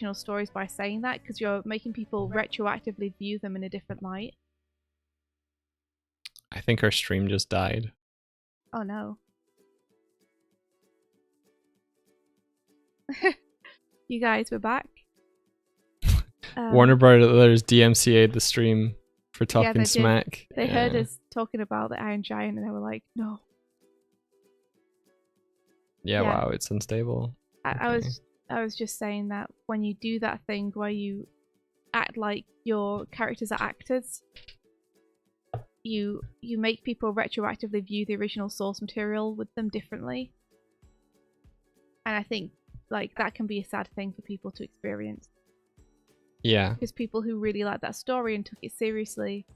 original stories by saying that, because you're making people retroactively view them in a different light. I think our stream just died. Oh no. You guys, we're back. Warner Brothers DMCA'd the stream for talking smack. They heard us talking about the Iron Giant and they were like, no. Yeah, wow, it's unstable. I was just saying that when you do that thing where you act like your characters are actors, you make people retroactively view the original source material with them differently. And I think like that can be a sad thing for people to experience. Yeah. Because people who really liked that story and took it seriously,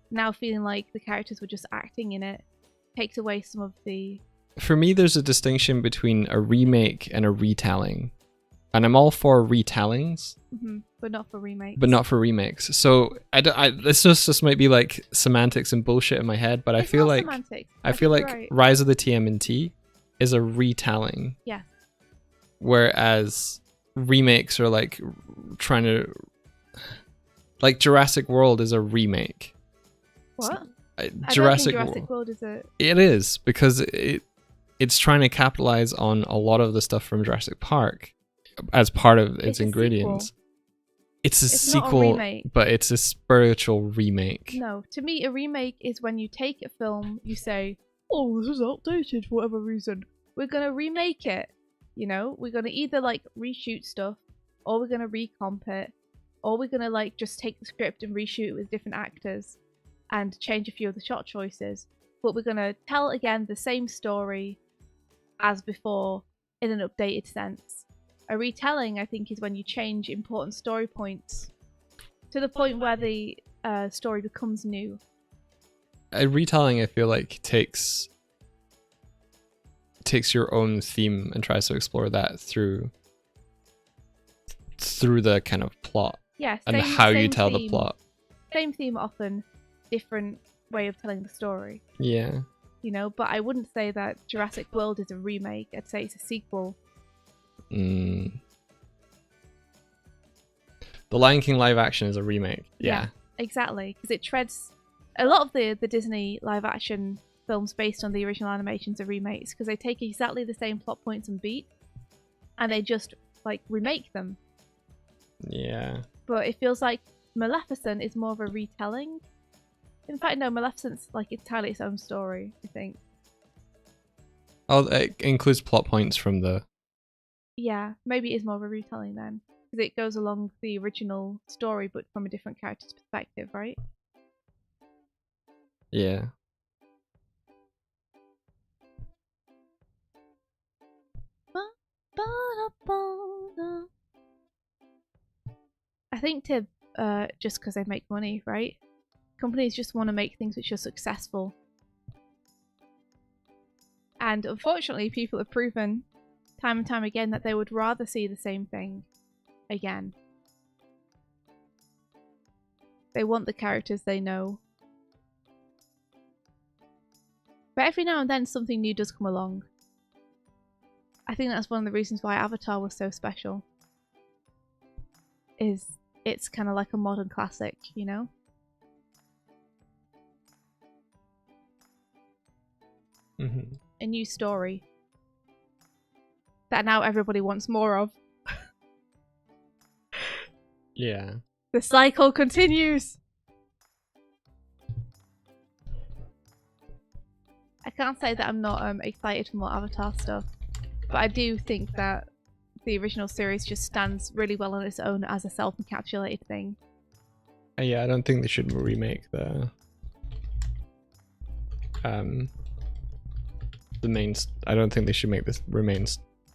now feeling like the characters were just acting in it, takes away some of the... For me, there's a distinction between a remake and a retelling. And I'm all for retellings. But not for remakes. But not for remakes. So this just might be like semantics and bullshit in my head, but I feel like right. Rise of the TMNT is a retelling. Yeah. Whereas remakes are like trying to... Like Jurassic World is a remake. What? Jurassic World is a... It is, because it's trying to capitalize on a lot of the stuff from Jurassic Park as part of its ingredients. It's a sequel, but it's a spiritual remake. No, to me, a remake is when you take a film, you say, oh, this is outdated for whatever reason. We're going to remake it. You know, we're going to either like reshoot stuff, or we're going to recomp it, or we're going to like just take the script and reshoot it with different actors and change a few of the shot choices. But we're going to tell again the same story as before in an updated sense. A retelling, I think, is when you change important story points to the point where the story becomes new. A retelling, I feel like, takes your own theme and tries to explore that through the kind of plot. Yeah, and how you tell the plot. Same theme, often different way of telling the story. Yeah. You know, but I wouldn't say that Jurassic World is a remake. I'd say it's a sequel. The Lion King live action is a remake. Yeah, exactly, because it treads a lot of the Disney live action films based on the original animations are remakes, because they take exactly the same plot points and beats and they just like remake them. Yeah, but it feels like Maleficent is more of a retelling. In fact, no, Maleficent's like entirely its own story, I think. Oh, it includes plot points from the... Yeah, maybe it is more of a retelling then, because it goes along the original story but from a different character's perspective, right? Yeah. I think to just because they make money, right? Companies just want to make things which are successful. And unfortunately, people have proven time and time again that they would rather see the same thing again. They want the characters they know. But every now and then something new does come along. I think that's one of the reasons why Avatar was so special. Is it's kind of like a modern classic, you know? A new story that now everybody wants more of. Yeah. The cycle continues. I can't say that I'm not excited for more Avatar stuff, but I do think that the original series just stands really well on its own as a self-encapsulated thing. Yeah, I don't think they should remake the main. I don't think they should make this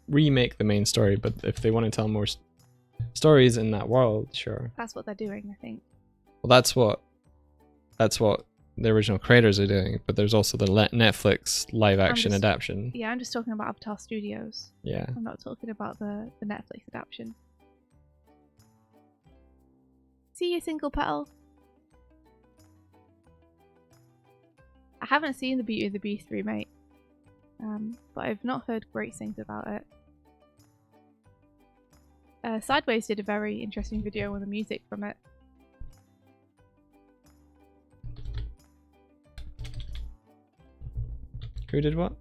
remake the main story. But if they want to tell more stories in that world, sure. That's what they're doing, I think. Well, that's what the original creators are doing. But there's also the Netflix live action adaptation. Yeah, I'm just talking about Avatar Studios. Yeah. I'm not talking about the Netflix adaptation. See you, Single Petal. I haven't seen the Beauty and the Beast remake, but I've not heard great things about it. Sideways did a very interesting video with the music from it. Who did what?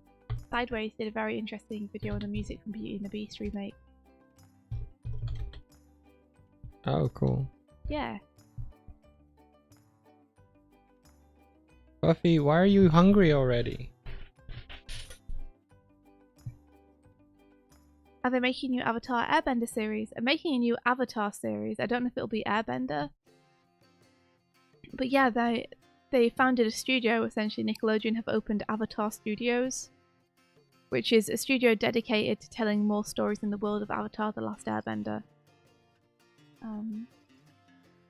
Sideways did a very interesting video with the music from Beauty and the Beast remake. Oh, cool. Yeah. Buffy, why are you hungry already? Are they making a new Avatar Airbender series? They're making a new Avatar series. I don't know if it'll be Airbender. But yeah, they founded a studio. Essentially, Nickelodeon have opened Avatar Studios, which is a studio dedicated to telling more stories in the world of Avatar The Last Airbender.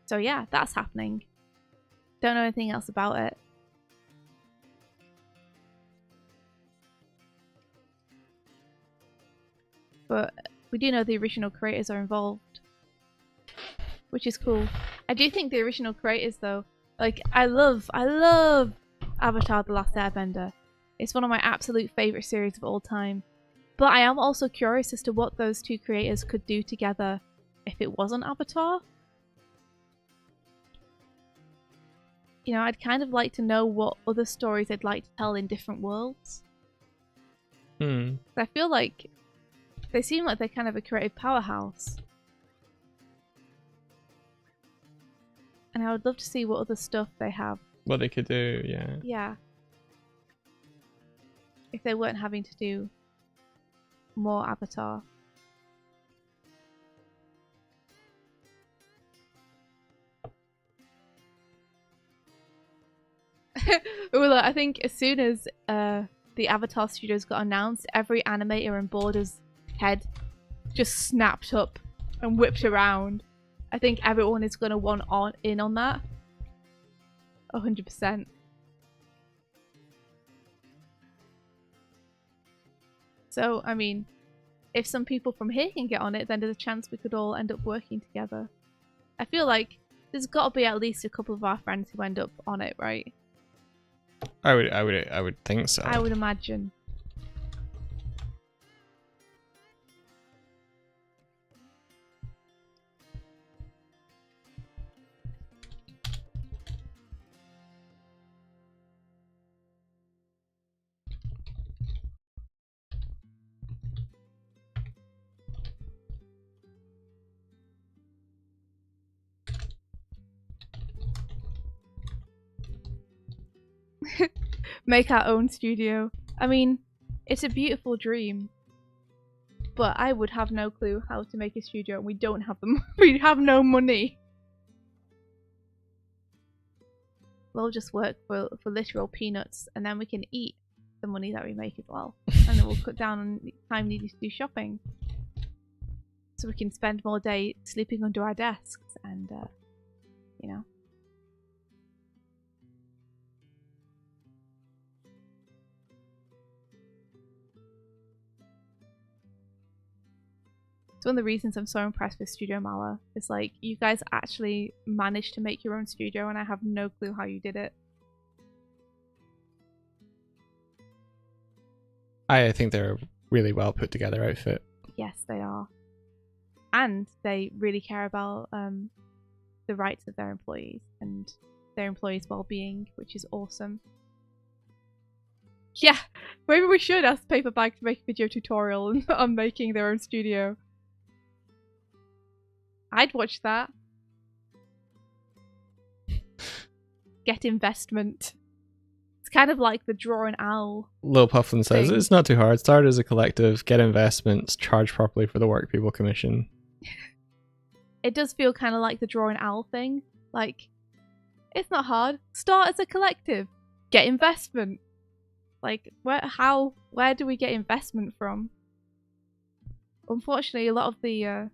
So yeah, that's happening. Don't know anything else about it. But we do know the original creators are involved, which is cool. I do think the original creators, though, like, I love Avatar The Last Airbender. It's one of my absolute favourite series of all time. But I am also curious as to what those two creators could do together if it wasn't Avatar. You know, I'd kind of like to know what other stories they'd like to tell in different worlds. I feel like they seem like they're kind of a creative powerhouse. And I would love to see what other stuff they have. What they could do, yeah. Yeah. If they weren't having to do more Avatar. Well, I think as soon as the Avatar Studios got announced, every animator and boarder's head just snapped up and whipped around. I think everyone is going to want in on that. 100%. So, I mean, if some people from here can get on it, then there's a chance we could all end up working together. I feel like there's got to be at least a couple of our friends who end up on it, right? I would think so. I would imagine. Make our own studio. I mean, it's a beautiful dream, but I would have no clue how to make a studio, and we don't have them. We have no money. We'll just work for literal peanuts, and then we can eat the money that we make as well, and then we'll cut down on the time needed to do shopping, so we can spend more day sleeping under our desks, and you know. It's one of the reasons I'm so impressed with Studio Mala. It's like, you guys actually managed to make your own studio, and I have no clue how you did it. I think they're a really well put together outfit. Yes, they are. And they really care about the rights of their employees and their employees' well-being, which is awesome. Yeah, maybe we should ask Paperbag to make a video tutorial on making their own studio. I'd watch that. Get investment. It's kind of like the Draw an Owl. Lil Puffin says, thing. It's not too hard. Start as a collective, get investments, charge properly for the work people commission. It does feel kind of like the Draw an Owl thing. Like, it's not hard. Start as a collective. Get investment. Like, where do we get investment from? Unfortunately, a lot of the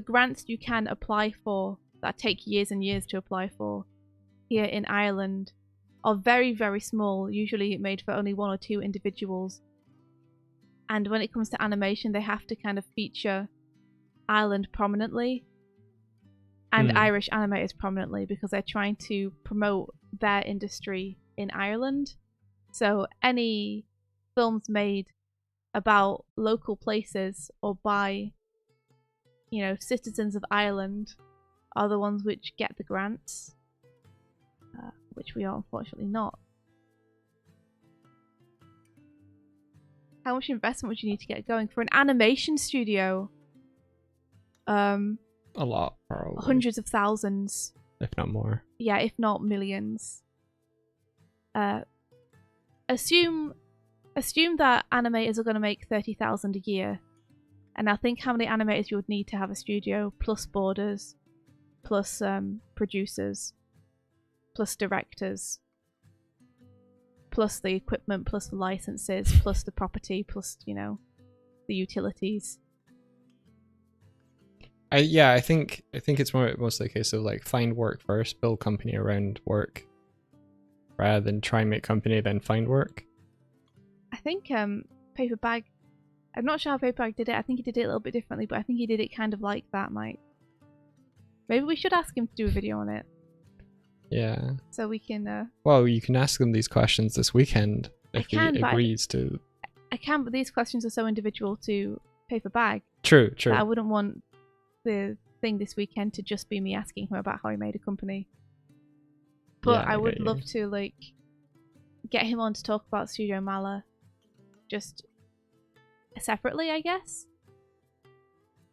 grants you can apply for that take years and years to apply for here in Ireland are very, very small, usually made for only 1 or 2 individuals. And when it comes to animation, they have to kind of feature Ireland prominently and Irish animators prominently, because they're trying to promote their industry in Ireland. So any films made about local places or by citizens of Ireland are the ones which get the grants, which we are unfortunately not. How much investment would you need to get going for an animation studio? A lot, probably. Hundreds of thousands, if not more. Yeah, if not millions. Assume that animators are going to make 30,000 a year, and now think how many animators you would need to have a studio, plus boarders, plus producers, plus directors, plus the equipment, plus the licenses, plus the property, plus the utilities. I think it's mostly a case of like find work first, build company around work, rather than try and make company then find work. I think Paper Bag, I'm not sure how Paper Bag did it. I think he did it a little bit differently, but I think he did it kind of like that, Mike. Maybe we should ask him to do a video on it. Yeah. So we can... Well, you can ask him these questions this weekend if he agrees to... I can, but these questions are so individual to Paper Bag. True. That I wouldn't want the thing this weekend to just be me asking him about how he made a company. But yeah, I would love to, like, get him on to talk about Studio Mala just separately, I guess.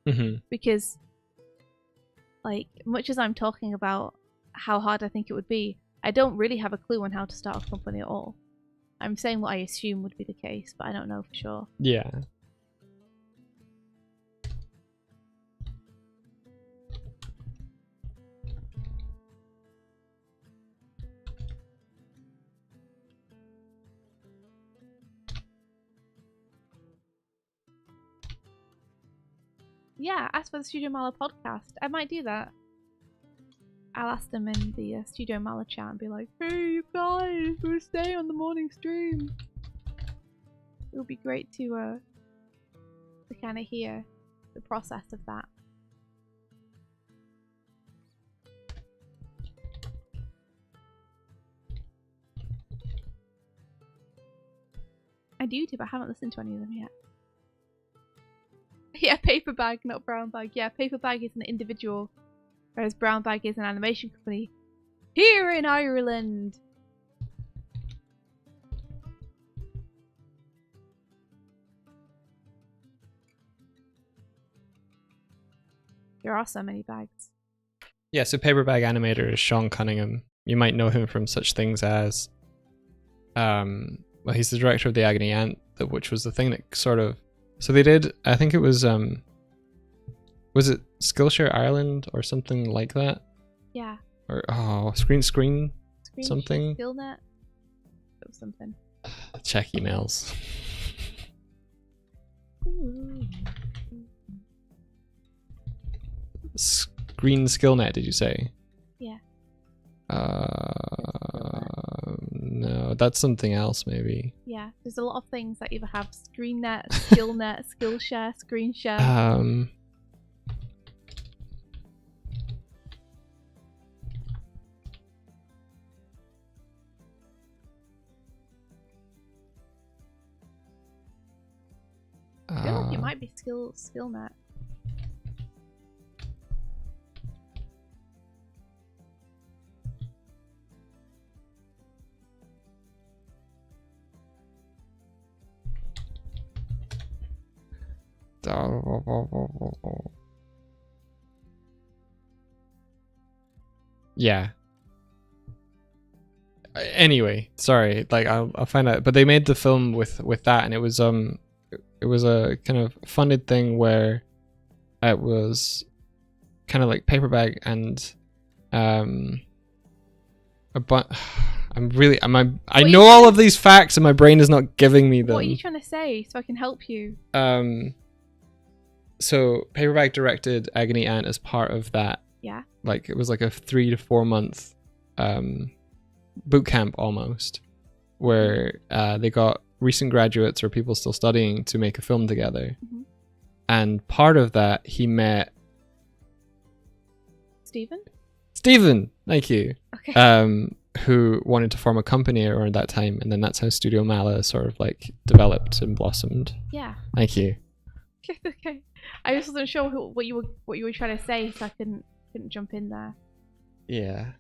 Mm-hmm. Because, like, much as I'm talking about how hard I think it would be, I don't really have a clue on how to start a company at all. I'm saying what I assume would be the case, but I don't know for sure. Yeah. Yeah, ask for the Studio Mala podcast. I might do that. I'll ask them in the Studio Mala chat and be like, hey, you guys, we'll stay on the morning stream. It would be great to kind of hear the process of that. I do YouTube, I haven't listened to any of them yet. Yeah, Paper Bag, not Brown Bag. Yeah, Paper Bag is an individual, whereas Brown Bag is an animation company here in Ireland. There are so many bags. Yeah, so Paper Bag animator is Sean Cunningham. You might know him from such things as, well, he's the director of The Agony Aunt, which was the thing that sort of. So they did, I think it was it Skillshare Ireland or something like that? Yeah. Or Screen something? Skillnet? Or something. Check emails. Screen Skillnet, did you say? Yeah. No, that's something else maybe. Yeah, there's a lot of things that either have ScreenNet, Skillnet, Skillshare, ScreenShare. I feel like it might be Skillnet. Yeah. Anyway, sorry. Like I'll find out. But they made the film with that, and it was a kind of funded thing where it was kind of like Paper Bag and I know all of these facts and my brain is not giving me them. What are you trying to say so I can help you? So Paper Bag directed Agony Aunt as part of that. Yeah. Like it was like a 3 to 4 month boot camp almost, where they got recent graduates or people still studying to make a film together. Mm-hmm. And part of that he met Stephen, thank you. Okay. Who wanted to form a company around that time, and then that's how Studio Mala sort of like developed and blossomed. Yeah. Thank you. Okay. I just wasn't sure what you were trying to say, so I couldn't jump in there. Yeah.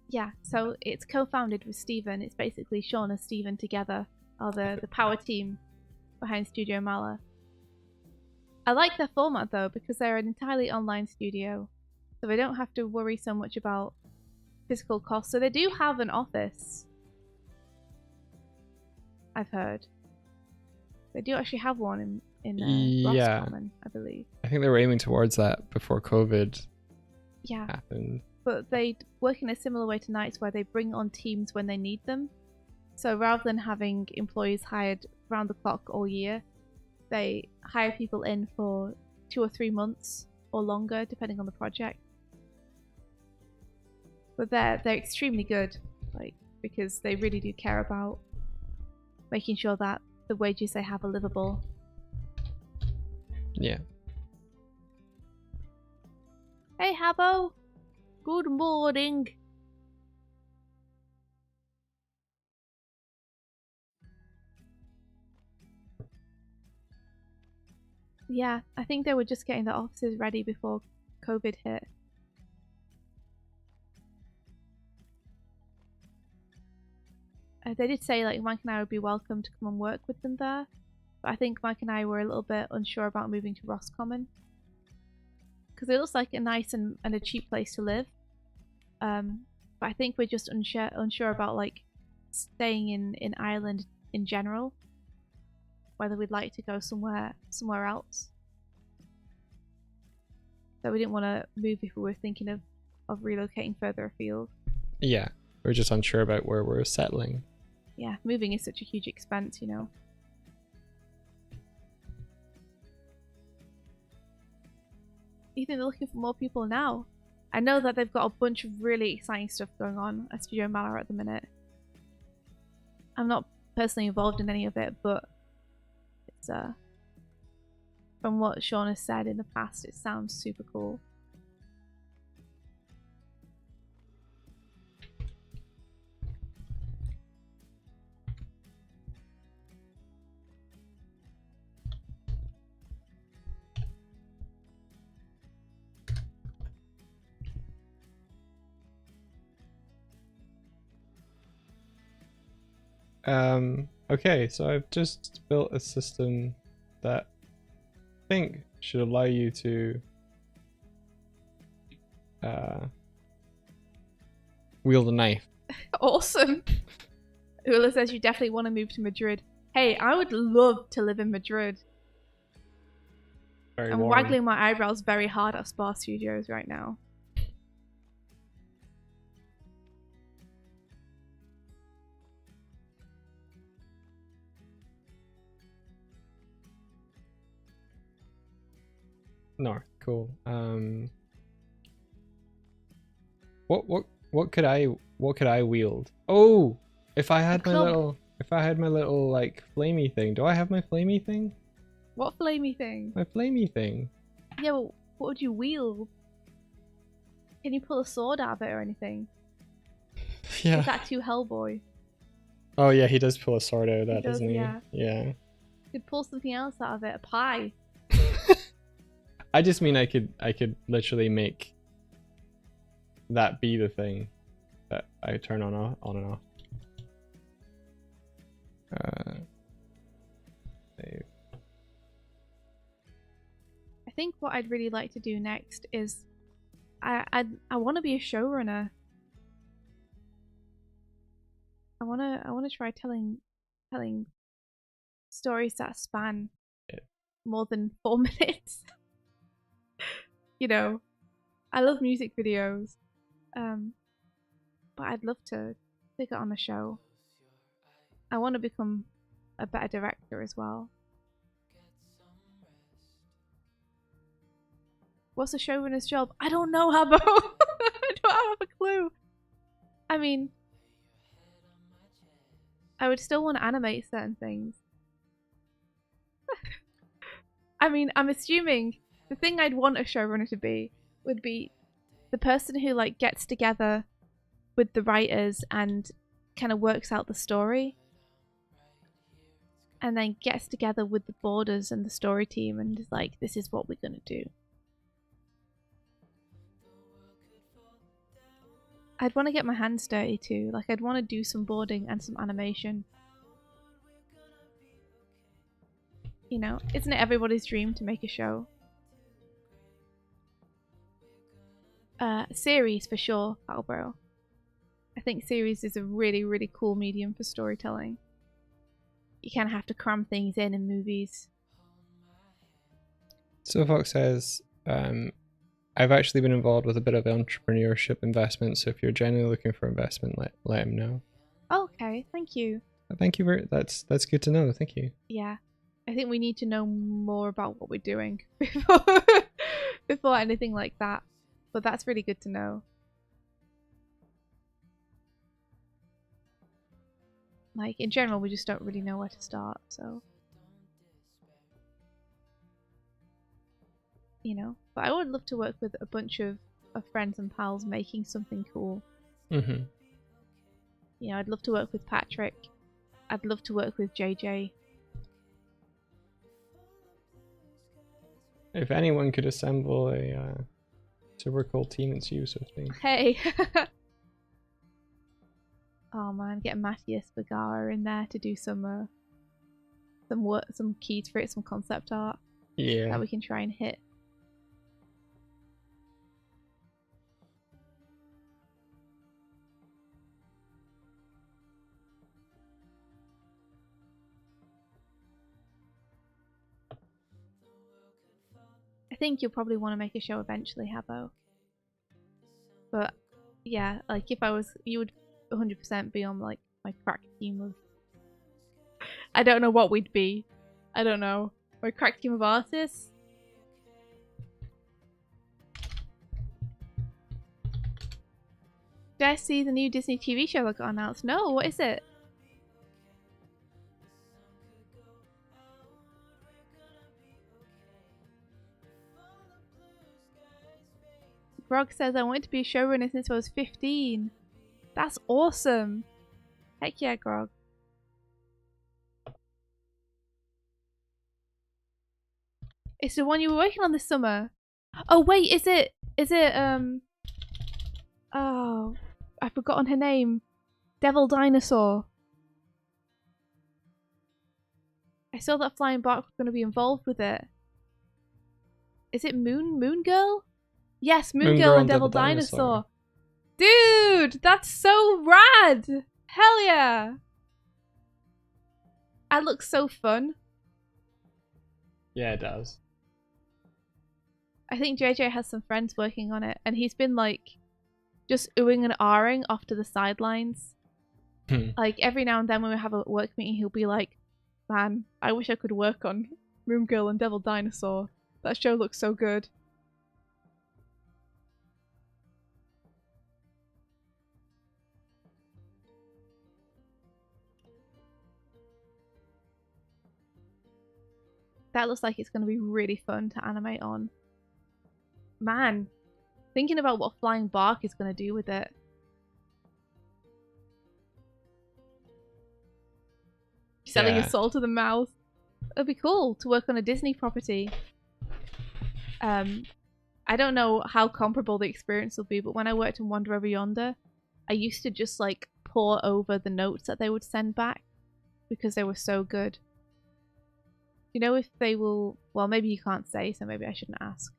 Yeah, so it's co-founded with Stephen. It's basically Sean and Stephen together are the power team behind Studio Mala. I like their format though, because they're an entirely online studio, so they don't have to worry so much about physical costs. So they do have an office, I've heard. They do actually have one in Roscommon, I believe. I think they were aiming towards that before COVID happened. But they work in a similar way to Knights, where they bring on teams when they need them. So rather than having employees hired round the clock all year, they hire people in for 2 or 3 months or longer, depending on the project. But they're extremely good, like, because they really do care about making sure that the wages they have are livable. Yeah. Hey, Habbo! Good morning! Yeah, I think they were just getting the offices ready before COVID hit. They did say like Mike and I would be welcome to come and work with them there, but I think Mike and I were a little bit unsure about moving to Roscommon, because it looks like a nice and a cheap place to live. But I think we're just unsure about like staying in Ireland in general, whether we'd like to go somewhere else. So we didn't want to move if we were thinking of relocating further afield. Yeah, we're just unsure about where we're settling. Yeah, moving is such a huge expense, you know. You think they're looking for more people now? I know that they've got a bunch of really exciting stuff going on at Studio Mala at the minute. I'm not personally involved in any of it, but it's from what Sean has said in the past, it sounds super cool. Okay, so I've just built a system that I think should allow you to wield a knife. Awesome. Ula says you definitely want to move to Madrid. Hey, I would love to live in Madrid. I'm waggling my eyebrows very hard at Spa Studios right now. North, cool. What could I wield? Oh, if I had my little like flamey thing. Do I have my flamey thing? What flamey thing? My flamey thing. Yeah, well, what would you wield? Can you pull a sword out of it or anything? Yeah. Is that too Hellboy? Oh yeah, he does pull a sword out of that, doesn't he? Yeah. Yeah. You could pull something else out of it, a pie. I just mean I could literally make that be the thing that I turn on and off. Save. I think what I'd really like to do next is I want to be a showrunner. I want to try telling stories that span more than 4 minutes. You know, I love music videos, but I'd love to take it on a show. I want to become a better director as well. What's a showrunner's job? I don't know, Habbo. I don't have a clue. I mean, I would still want to animate certain things. I mean, I'm assuming the thing I'd want a showrunner to be would be the person who like gets together with the writers and kind of works out the story. and then gets together with the boarders and the story team and is like, this is what we're going to do. I'd want to get my hands dirty too. Like, I'd want to do some boarding and some animation. You know, isn't it everybody's dream to make a show? Series for sure, Albro. I think series is a really, really cool medium for storytelling. You kind of have to cram things in movies. So Fox says, I've actually been involved with a bit of entrepreneurship investment, so if you're genuinely looking for investment, let him know. Okay, thank you. Thank you very that's good to know. Thank you. Yeah. I think we need to know more about what we're doing before anything like that. But that's really good to know. Like, in general, we just don't really know where to start, so... You know? But I would love to work with a bunch of friends and pals making something cool. Mm-hmm. You know, I'd love to work with Patrick. I'd love to work with JJ. If anyone could assemble a super cool team, it's you, Swifty. Hey! Oh man, get Matthias Bagara in there to do some work, some keys for it, some concept art. Yeah. That we can try and hit. I think you'll probably want to make a show eventually, Habbo. But yeah, like if I was, you would 100% be on like my crack team of... I don't know what we'd be. I don't know. My crack team of artists? Did I see the new Disney TV show that got announced? No, what is it? Grog says, I wanted to be a showrunner since I was 15. That's awesome. Heck yeah, Grog. It's the one you were working on this summer. Oh wait, is it oh, I've forgotten her name. Devil Dinosaur. I saw that Flying Bark was going to be involved with it. Is it Moon Girl? Yes, Moon Girl and Devil Dinosaur. Dude, that's so rad! Hell yeah! That looks so fun. Yeah, it does. I think JJ has some friends working on it, and he's been like just oohing and ahhing off to the sidelines. Like every now and then when we have a work meeting, he'll be like, man, I wish I could work on Moon Girl and Devil Dinosaur. That show looks so good. That looks like it's going to be really fun to animate on. Man, thinking about what Flying Bark is going to do with it. Selling his soul to the mouth. It'd be cool to work on a Disney property. I don't know how comparable the experience will be, but when I worked in Wander Over Yonder, I used to just like pore over the notes that they would send back because they were so good. You know if they will... Well, maybe you can't say, so maybe I shouldn't ask.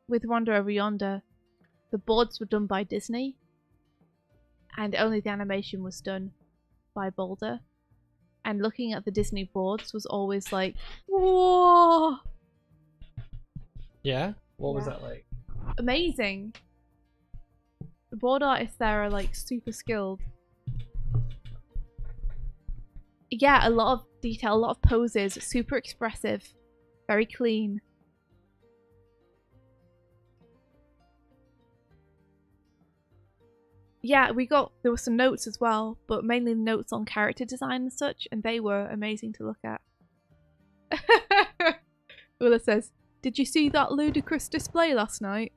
With Wander Over Yonder, the boards were done by Disney, and only the animation was done by Boulder. And looking at the Disney boards was always like, whoa! Yeah? What was that like? Amazing! The board artists there are like super skilled. Yeah, a lot of detail, a lot of poses, super expressive, very clean. Yeah, there were some notes as well, but mainly notes on character design and such, and they were amazing to look at. Willa says, did you see that ludicrous display last night?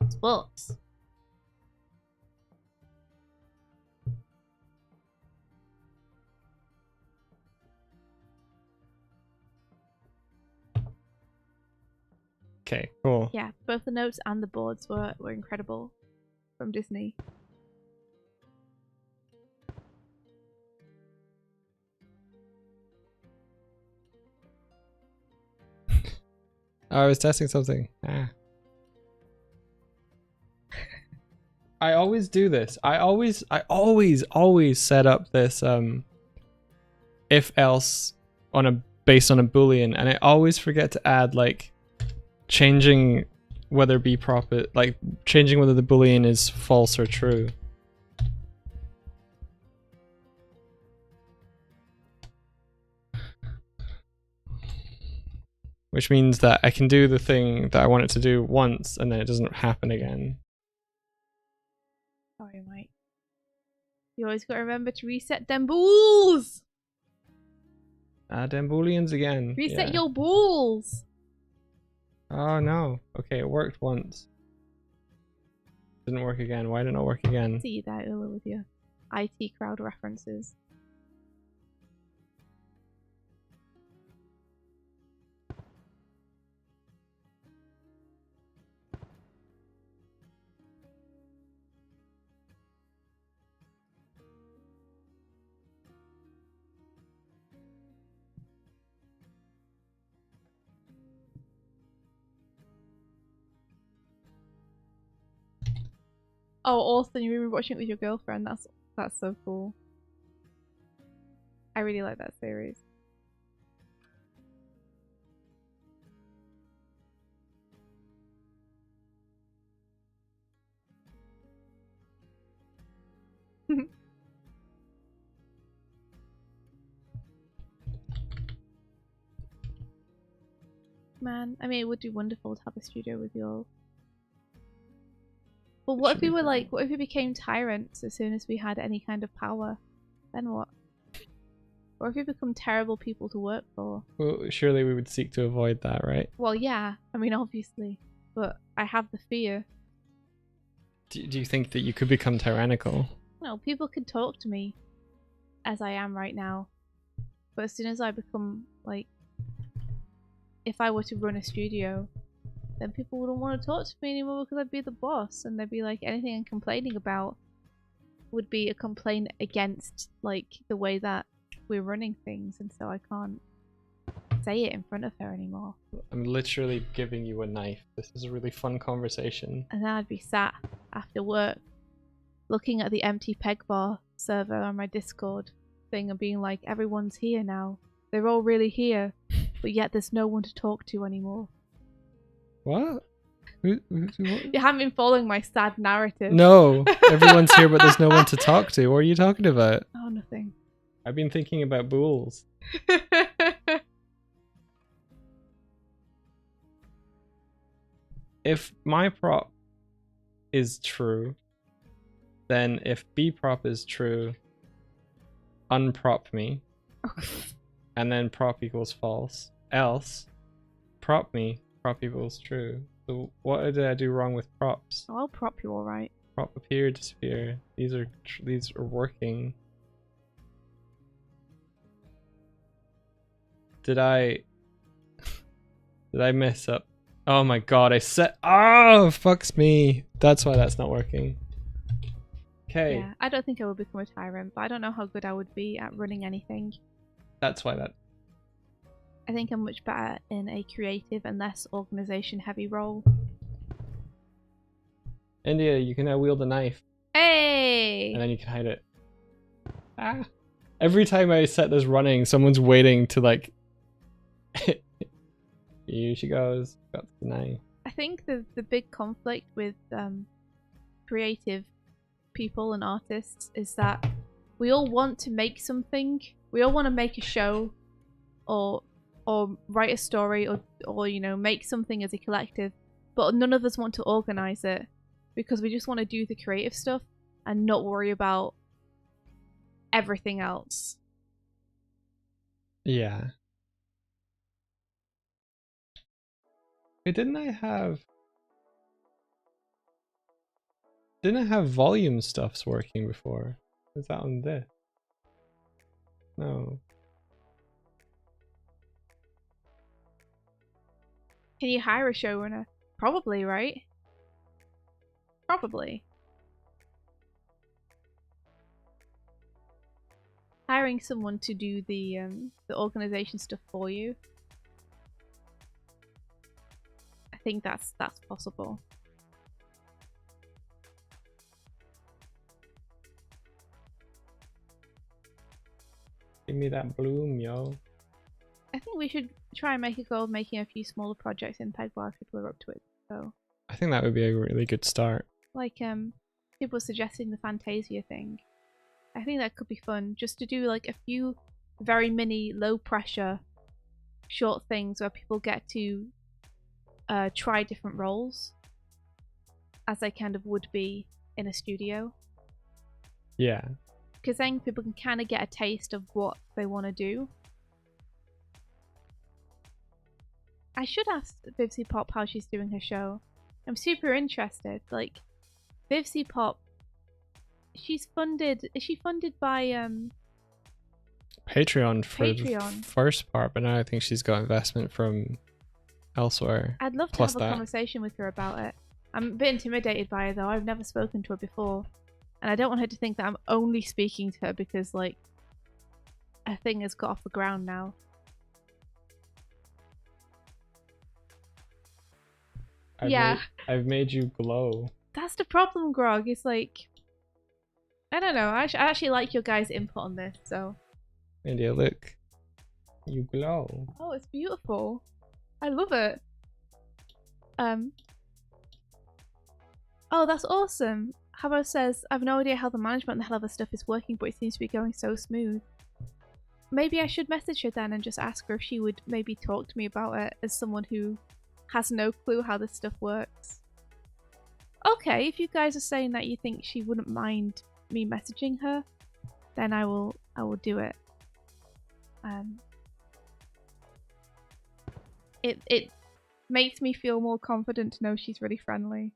Sports. Okay, cool. Yeah, both the notes and the boards were incredible from Disney. I was testing something. I always do this. I always set up this if else based on a boolean, and I always forget to add like changing whether changing whether the boolean is false or true. Which means that I can do the thing that I want it to do once and then it doesn't happen again. Sorry, Mike. You always gotta remember to reset them bools! Them booleans again. Reset your balls! Oh no. Okay, it worked once. Didn't work again. Why didn't it work again? See you there earlier with your IT crowd references. Oh, Austin, you were watching it with your girlfriend. That's so cool. I really like that series. Man, I mean, it would be wonderful to have a studio with you all. But what if we were like, what if we became tyrants as soon as we had any kind of power? Then what? Or if we become terrible people to work for? Well, surely we would seek to avoid that, right? Well, yeah. I mean, obviously. But I have the fear. Do you think that you could become tyrannical? No, people can talk to me as I am right now. But as soon as I become, like, if I were to run a studio, then people wouldn't want to talk to me anymore because I'd be the boss, and they'd be like, anything I'm complaining about would be a complaint against like the way that we're running things, and so I can't say it in front of her anymore. I'm literally giving you a knife. This is a really fun conversation. And then I'd be sat after work looking at the empty peg bar server on my Discord thing and being like, everyone's here now. They're all really here, but yet there's no one to talk to anymore. What? What? You haven't been following my sad narrative. No, everyone's here, but there's no one to talk to. What are you talking about? Oh, nothing. I've been thinking about bulls. If my prop is true, then if B prop is true, unprop me, and then prop equals false. Else, prop me, prop equals true. So what did I do wrong with props? Oh, I'll prop you all right. Prop appear, disappear. These are working. Did I mess up? Oh my god, oh, fucks me. That's why that's not working. Okay. Yeah, I don't think I would become a tyrant, but I don't know how good I would be at running anything. That's why that... I think I'm much better in a creative and less organization heavy role. India, you can now wield a knife. Hey! And then you can hide it. Ah. Every time I set this running, someone's waiting to like... Here she goes. Got the knife. I think the big conflict with creative people and artists is that we all want to make something. We all want to make a show or write a story or you know, make something as a collective, but none of us want to organize it because we just want to do the creative stuff and not worry about everything else. Yeah. Wait, didn't I have volume stuffs working before? Is that on this? No. Can you hire a showrunner? Probably, right? Probably. Hiring someone to do the organization stuff for you. I think that's possible. Give me that bloom, yo. I think we should try and make a goal of making a few smaller projects in Pegbar if people are up to it. So I think that would be a really good start. Like people suggesting the Fantasia thing. I think that could be fun, just to do like a few very mini, low pressure, short things where people get to try different roles as they kind of would be in a studio. Yeah. Because then people can kind of get a taste of what they want to do. I should ask Vivsy Pop how she's doing her show. I'm super interested. Like, Vivsy Pop, she's funded. Is she funded by Patreon for the first part, but now I think she's got investment from elsewhere. I'd love to have a conversation with her about it. I'm a bit intimidated by her though. I've never spoken to her before, and I don't want her to think that I'm only speaking to her because like a thing has got off the ground now. I've made you glow. That's the problem, Grog. It's like, I don't know. I actually like your guys' input on this, so. India, look. You glow. Oh, it's beautiful. I love it. Oh, that's awesome. Habbo says, I've no idea how the management and the hell of the stuff is working, but it seems to be going so smooth. Maybe I should message her then and just ask her if she would maybe talk to me about it as someone who has no clue how this stuff works. Okay, if you guys are saying that you think she wouldn't mind me messaging her, then I will do it. It makes me feel more confident to know she's really friendly.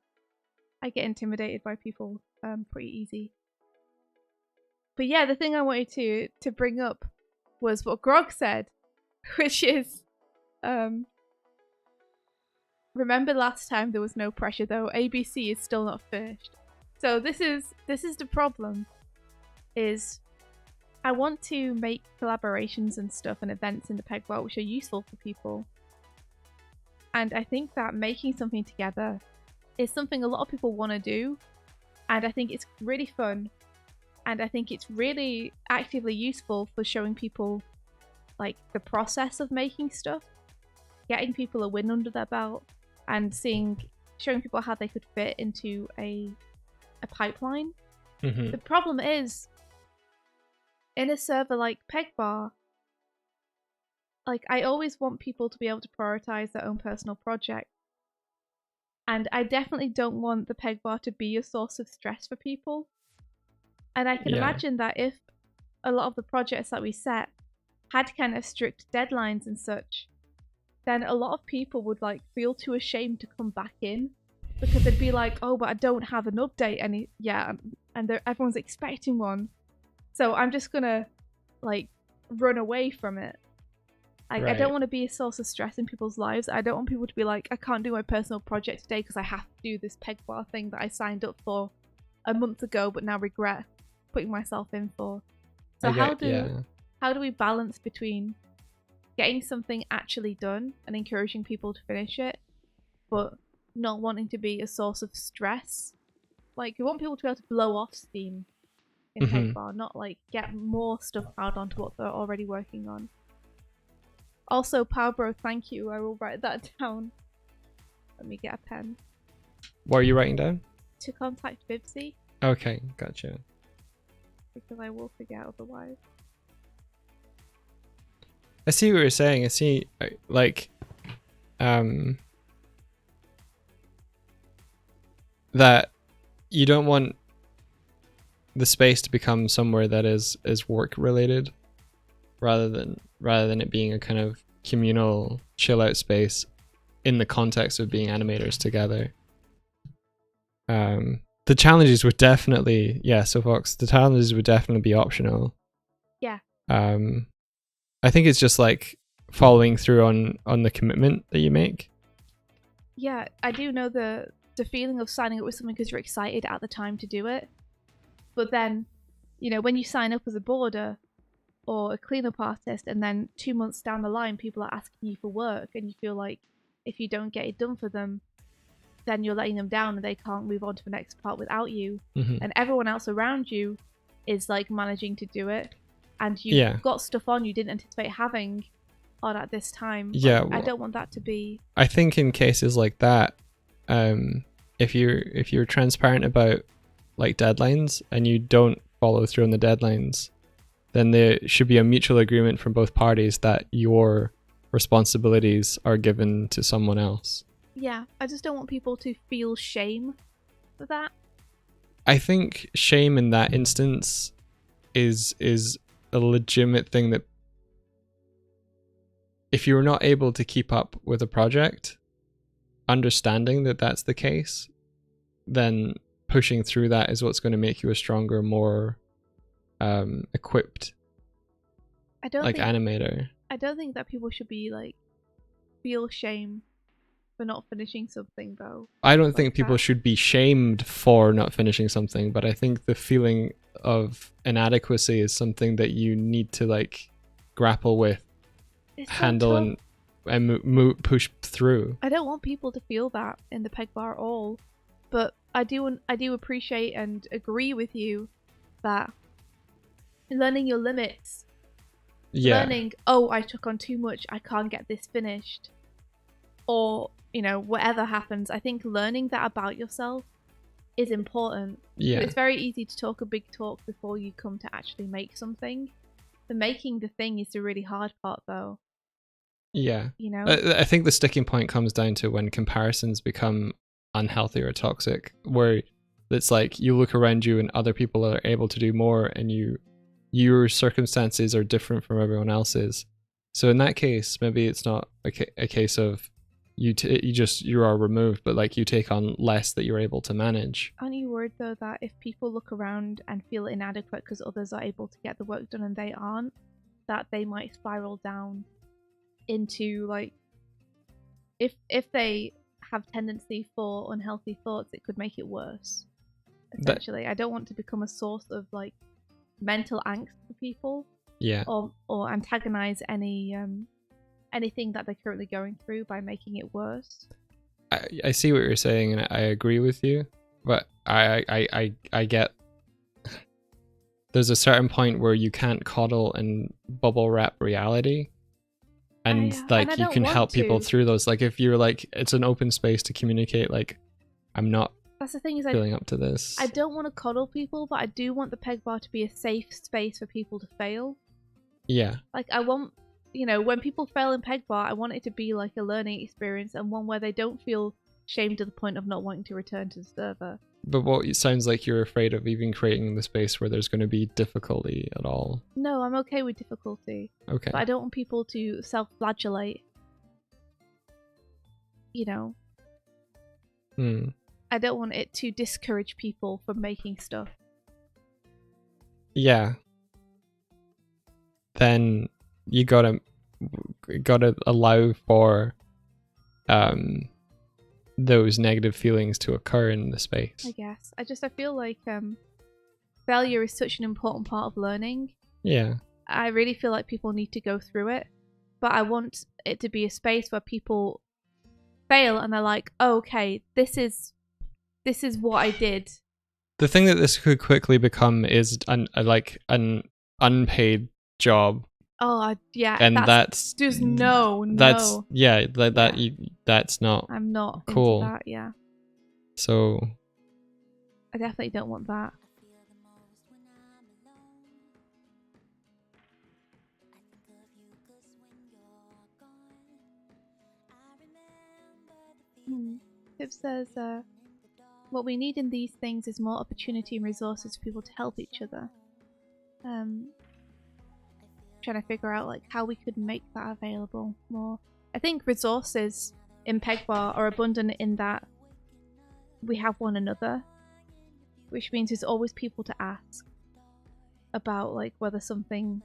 I get intimidated by people pretty easy. But yeah, the thing I wanted to bring up was what Grog said, which is remember last time there was no pressure though. ABC is still not finished. So this is the problem. Is I want to make collaborations and stuff and events in the Peg world which are useful for people. And I think that making something together is something a lot of people want to do. And I think it's really fun. And I think it's really actively useful for showing people like the process of making stuff, getting people a win under their belt, and showing people how they could fit into a pipeline. Mm-hmm. The problem is, in a server like Pegbar, like I always want people to be able to prioritize their own personal project. And I definitely don't want the Pegbar to be a source of stress for people. And I can imagine that if a lot of the projects that we set had kind of strict deadlines and such, then a lot of people would like feel too ashamed to come back in because they'd be like, oh, but I don't have an update and everyone's expecting one. So I'm just gonna like run away from it. Like, right. I don't want to be a source of stress in people's lives. I don't want people to be like, I can't do my personal project today because I have to do this Pegbar thing that I signed up for a month ago but now regret putting myself in for. So how do we balance between getting something actually done and encouraging people to finish it, but not wanting to be a source of stress? Like, we want people to be able to blow off steam in Pegbar, not like get more stuff piled onto what they're already working on. Also, Powbro, thank you. I will write that down. Let me get a pen. What are you writing down? To contact Vivsy. Okay, gotcha. Because I will forget otherwise. I see what you're saying. I see, like, that you don't want the space to become somewhere that is work related, rather than it being a kind of communal chill out space in the context of being animators together. The challenges would definitely, the challenges would definitely be optional. Yeah. I think it's just like following through on the commitment that you make. Yeah, I do know the feeling of signing up with something because you're excited at the time to do it. But then, you know, when you sign up as a boarder or a cleanup artist and then 2 months down the line people are asking you for work and you feel like if you don't get it done for them, then you're letting them down and they can't move on to the next part without you. And everyone else around you is like managing to do it, and you've got stuff on you didn't anticipate having on at this time. Yeah, I don't want that to be. I think in cases like that, if you're transparent about like deadlines and you don't follow through on the deadlines, then there should be a mutual agreement from both parties that your responsibilities are given to someone else. Yeah, I just don't want people to feel shame for that. I think shame in that instance is a legitimate thing, that if you're not able to keep up with a project, understanding that that's the case, then pushing through that is what's going to make you a stronger, more equipped animator. I don't think that people should be like feel shame for not finishing something, though. I don't think people should be shamed for not finishing something, but I think the feeling of inadequacy is something that you need to like grapple with, handle, and push through. I don't want people to feel that in the peg bar at all, but I do appreciate and agree with you that learning your limits, learning, oh, I took on too much, I can't get this finished, or, you know, whatever happens, I think learning that about yourself is important. Yeah. It's very easy to talk a big talk before you come to actually make something. The making the thing is the really hard part, though. Yeah. You know? I think the sticking point comes down to when comparisons become unhealthy or toxic, where it's like you look around you and other people are able to do more and your circumstances are different from everyone else's. So in that case, maybe it's not a case of you are removed, but like you take on less that you're able to manage. Aren't you worried though that if people look around and feel inadequate because others are able to get the work done and they aren't, that they might spiral down into like, if they have tendency for unhealthy thoughts, it could make it worse. Essentially, I don't want to become a source of like mental angst for people. Yeah. Or antagonize anything that they're currently going through by making it worse. I see what you're saying and I agree with you, but I get there's a certain point where you can't coddle and bubble wrap reality, and like you can help people through those. Like if you're like, it's an open space to communicate, like I'm not, that's the thing, is feeling up to this. I don't want to coddle people, but I do want the peg bar to be a safe space for people to fail. Yeah. Like I want, you know, when people fail in peg bar, I want it to be like a learning experience and one where they don't feel shamed to the point of not wanting to return to the server. But what it sounds like you're afraid of even creating the space where there's going to be difficulty at all. No, I'm okay with difficulty. Okay. But I don't want people to self-flagellate. You know? I don't want it to discourage people from making stuff. Yeah. Then you gotta allow for those negative feelings to occur in the space. I guess. I feel like failure is such an important part of learning. Yeah. I really feel like people need to go through it, but I want it to be a space where people fail and they're like, oh, okay, this is what I did. The thing that this could quickly become is an unpaid job. Oh yeah, and that's just that's not. I'm not cool. into that. Yeah. So. I definitely don't want that. Pip says, what we need in these things is more opportunity and resources for people to help each other. Trying to figure out like how we could make that available more. I think resources in Pegbar are abundant in that we have one another, which means there's always people to ask about like whether something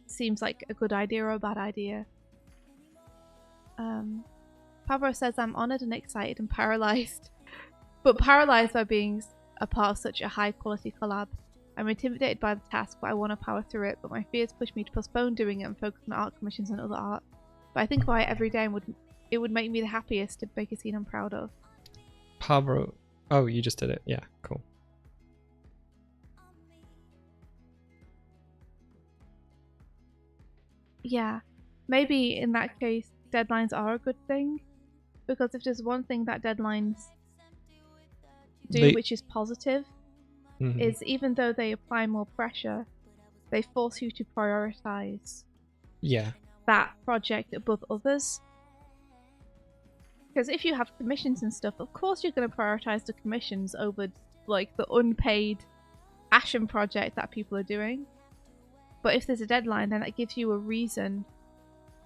seems like a good idea or a bad idea. Pablo says, I'm honoured and excited and paralysed. But paralysed by being a part of such a high quality collab. I'm intimidated by the task, but I want to power through it. But my fears push me to postpone doing it and focus on art commissions and other art. But I think about it every day and it would make me the happiest to make a scene I'm proud of. Pablo. Oh, you just did it. Yeah, cool. Yeah, maybe in that case, deadlines are a good thing. Because if there's one thing that deadlines do, which is positive, is even though they apply more pressure, they force you to prioritize that project above others. Because if you have commissions and stuff, of course you're going to prioritize the commissions over like the unpaid passion project that people are doing. But if there's a deadline, then that gives you a reason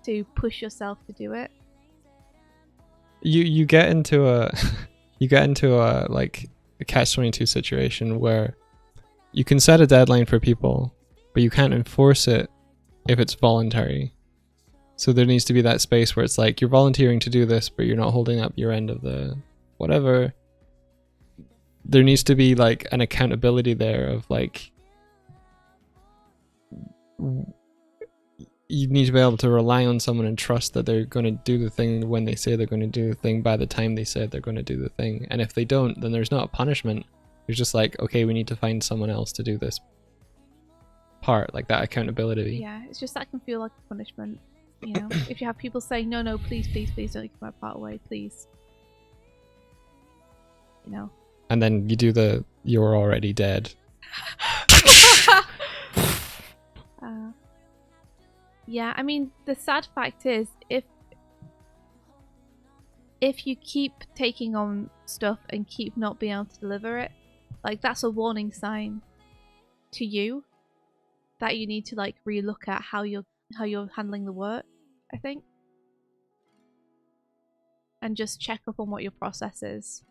to push yourself to do it. You get into a like a catch-22 situation where you can set a deadline for people, but you can't enforce it if it's voluntary. So there needs to be that space where it's like you're volunteering to do this, but you're not holding up your end of the whatever. There needs to be like an accountability there of like you need to be able to rely on someone and trust that they're going to do the thing when they say they're going to do the thing by the time they said they're going to do the thing. And if they don't, then there's not a punishment. It's just like, okay, we need to find someone else to do this part, like that accountability. Yeah, it's just that can feel like a punishment. You know, if you have people saying, no, please, please, please don't give my part away, please. You know. And then you do the you're already dead. Yeah, I mean, the sad fact is, if you keep taking on stuff and keep not being able to deliver it, like that's a warning sign to you that you need to like relook at how you're handling the work, I think, and just check up on what your process is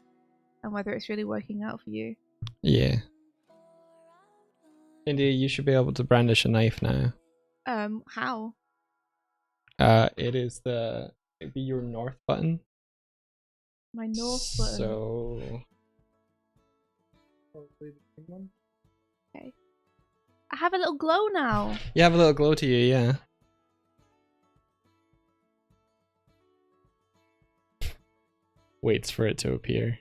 and whether it's really working out for you. Yeah. India, you should be able to brandish a knife now. How? It'd be your north button. My north button. So probably the big one. Okay. I have a little glow now. You have a little glow to you, yeah. Waits for it to appear.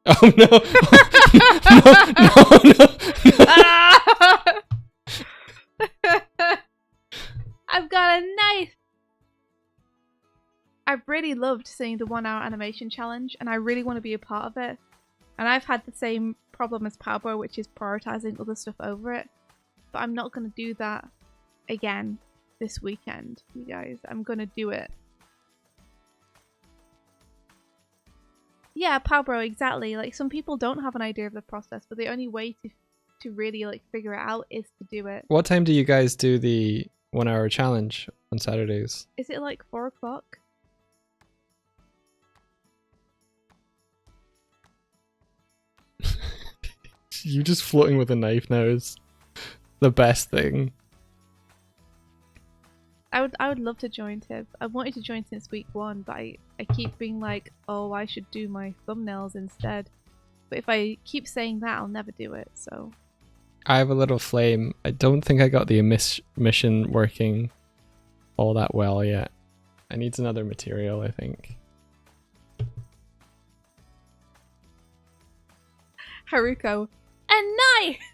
Oh no! No! I've got a knife! I've really loved seeing the 1 hour animation challenge and I really want to be a part of it. And I've had the same problem as Pablo, which is prioritizing other stuff over it. But I'm not going to do that again this weekend, you guys. I'm going to do it. Yeah, Pablo, exactly. Like, some people don't have an idea of the process, but the only way to really like figure it out is to do it. What time do you guys do the 1 hour challenge on Saturdays? Is it like 4 o'clock? You just floating with a knife now is the best thing. I would love to join Tib. I've wanted to join since week 1, but I keep being like, oh, I should do my thumbnails instead. But if I keep saying that, I'll never do it, so... I have a little flame. I don't think I got the mission working all that well yet. I need another material, I think. Haruko, a knife!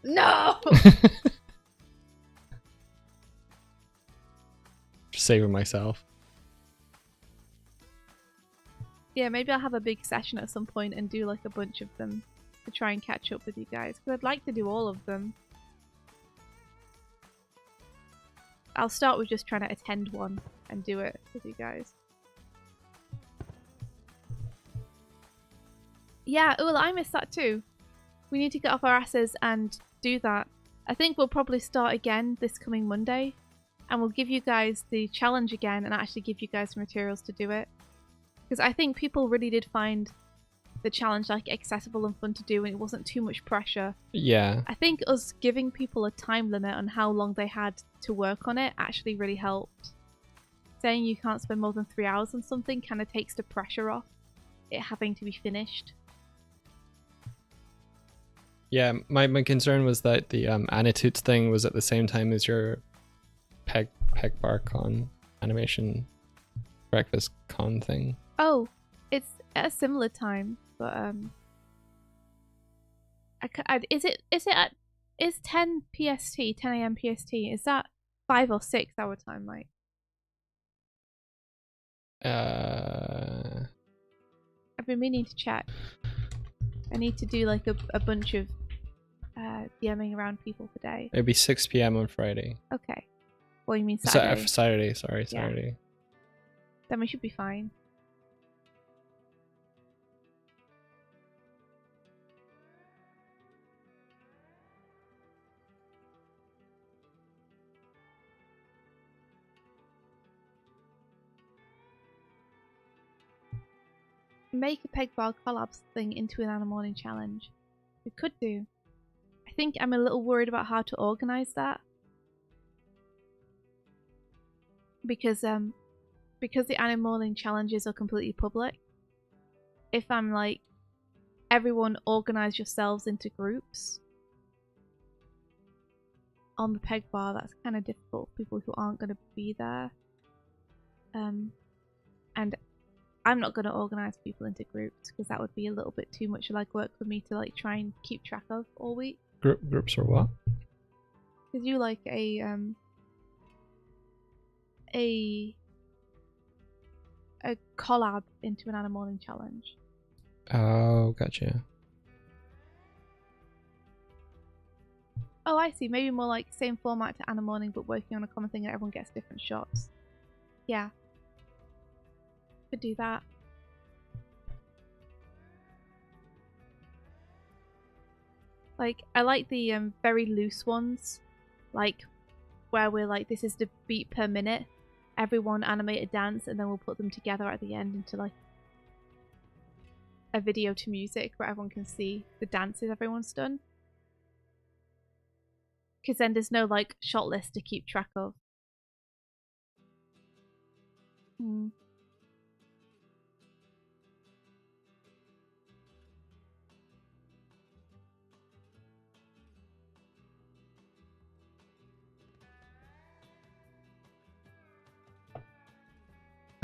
No! Just saving myself. Yeah, maybe I'll have a big session at some point and do like a bunch of them to try and catch up with you guys, because I'd like to do all of them. I'll start with just trying to attend one and do it with you guys. Yeah, well, I missed that too. We need to get off our asses and do that. I think we'll probably start again this coming Monday, and we'll give you guys the challenge again and actually give you guys some materials to do it. Because I think people really did find the challenge like accessible and fun to do, and it wasn't too much pressure. Yeah. I think us giving people a time limit on how long they had to work on it actually really helped. Saying you can't spend more than 3 hours on something kind of takes the pressure off it having to be finished. Yeah, my concern was that the Anitoots thing was at the same time as your Peg Bar Con animation breakfast con thing. Oh, it's at a similar time, but is 10 PST, 10 a.m. PST? Is that 5 or 6 our time, Mike? I've been meaning to check. I need to do like a bunch of DMing around people today. It'd be 6 p.m. on Friday. Okay. Well, you mean Saturday? Saturday, sorry, Saturday. Yeah. Then we should be fine. Make a Peg Bar collabs thing into an Animorning challenge. We could do. I think I'm a little worried about how to organize that. Because the Animorning challenges are completely public. If I'm like, everyone organize yourselves into groups on the Peg Bar, that's kind of difficult for people who aren't going to be there. And I'm not going to organize people into groups because that would be a little bit too much like work for me to like try and keep track of all week. Groups or what? Because you like a collab into an Animorning challenge. Oh, gotcha. Oh, I see. Maybe more like same format to Animorning, but working on a common thing and everyone gets different shots. Yeah. Could do that. Like, I like the very loose ones. Like, where we're like, this is the beat per minute. Everyone animate a dance and then we'll put them together at the end into like a video to music where everyone can see the dances everyone's done. Because then there's no like shot list to keep track of.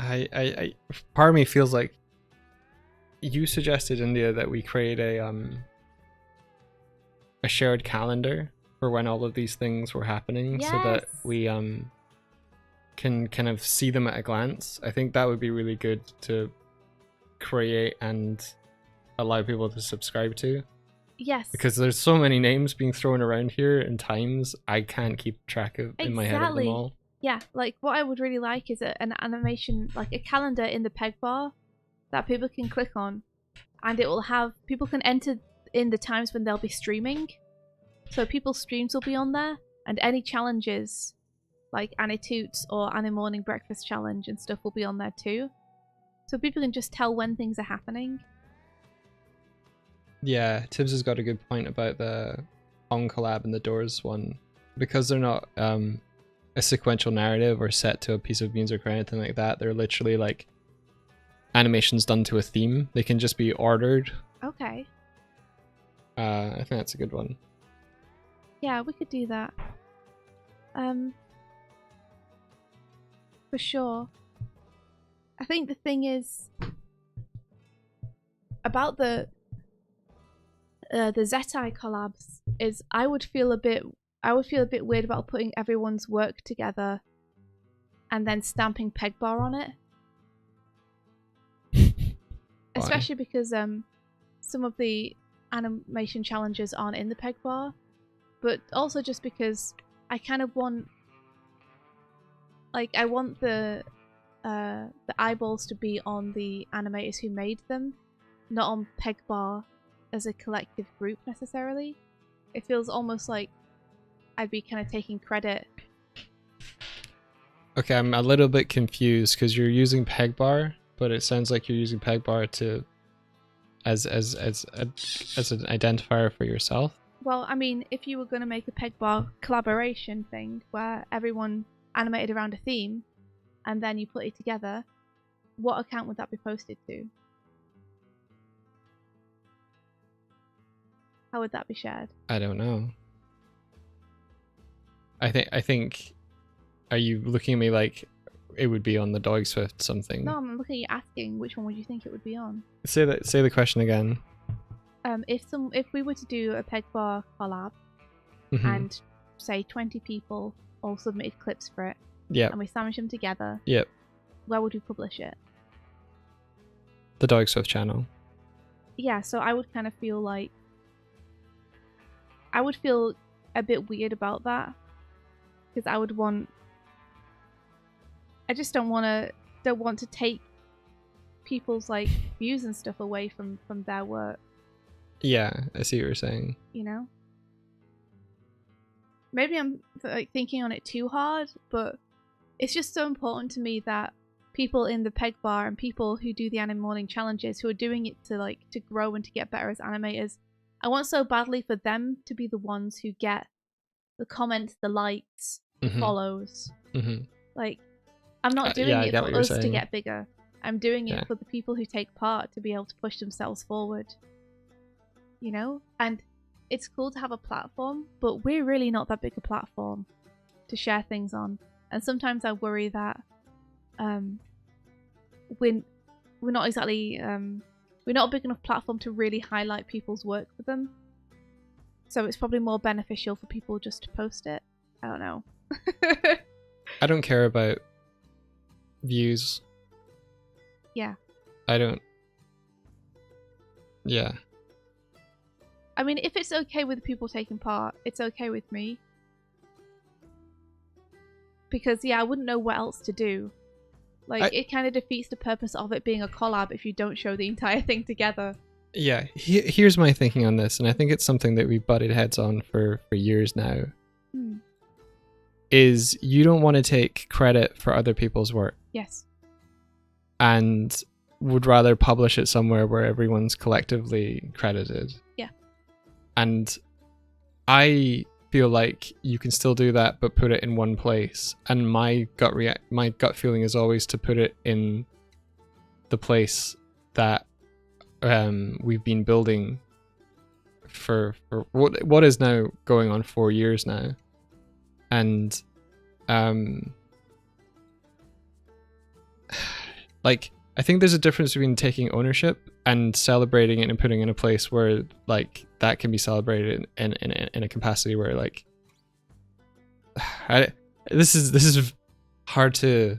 I part of me feels like you suggested, India, that we create a shared calendar for when all of these things were happening. Yes. So that we can kind of see them at a glance. I think that would be really good to create and allow people to subscribe to. Yes. Because there's so many names being thrown around here and times I can't keep track of in my head of them all. Yeah, like what I would really like is an animation, like a calendar in the Peg Bar that people can click on, and it will have, people can enter in the times when they'll be streaming. So people's streams will be on there, and any challenges like Anitoots or Animorning Breakfast Challenge and stuff will be on there too. So people can just tell when things are happening. Yeah, Tibbs has got a good point about the On collab and the Doors one. Because they're not a sequential narrative or set to a piece of music or anything like that. They're literally like animations done to a theme. They can just be ordered. Okay. I think that's a good one. Yeah, we could do that. For sure. I think the thing is about the Zetai collabs is I would feel a bit weird about putting everyone's work together and then stamping Peg Bar on it. Especially because some of the animation challenges aren't in the Peg Bar, but also just because I kind of want, like, I want the eyeballs to be on the animators who made them, not on Peg Bar as a collective group necessarily. It feels almost like I'd be kind of taking credit. Okay, I'm a little bit confused because you're using Peg Bar, but it sounds like you're using Peg Bar to as an identifier for yourself. Well, I mean, if you were going to make a peg bar collaboration thing where everyone animated around a theme and then you put it together, what account would that be posted to? How would that be shared? I don't know. I think are you looking at me like it would be on the doigswift something? No, I'm looking at you asking which one would you think it would be on? Say the question again. If we were to do a peg bar collab and say 20 people all submitted clips for it, and we sandwich them together, where would we publish it? The doigswift channel. Yeah, so I would kind of feel like I would feel a bit weird about that because I just don't want to take people's like views and stuff away from their work. Yeah, I see what you're saying. You know? Maybe I'm like thinking on it too hard, but it's just so important to me that people in the peg bar and people who do the anime morning challenges who are doing it to grow and to get better as animators, I want so badly for them to be the ones who get the comments, the likes, the follows. Like, I'm not doing it for us to get bigger. I'm doing it for the people who take part to be able to push themselves forward. You know? And it's cool to have a platform, but we're really not that big a platform to share things on. And sometimes I worry that we're not exactly we're not a big enough platform to really highlight people's work for them. So it's probably more beneficial for people just to post it. I don't know. I don't care about views. Yeah. I don't. Yeah. I mean, if it's okay with people taking part, it's okay with me. Because, yeah, I wouldn't know what else to do. Like, it kind of defeats the purpose of it being a collab if you don't show the entire thing together. Yeah, here's my thinking on this, and I think it's something that we've butted heads on for years now. Is you don't want to take credit for other people's work. Yes. And would rather publish it somewhere where everyone's collectively credited. Yeah. And I feel like you can still do that, but put it in one place. And my gut feeling is always to put it in the place that we've been building for what is now going on 4 years now. And like, I think there's a difference between taking ownership and celebrating it and putting it in a place where like that can be celebrated in a capacity where like this is hard to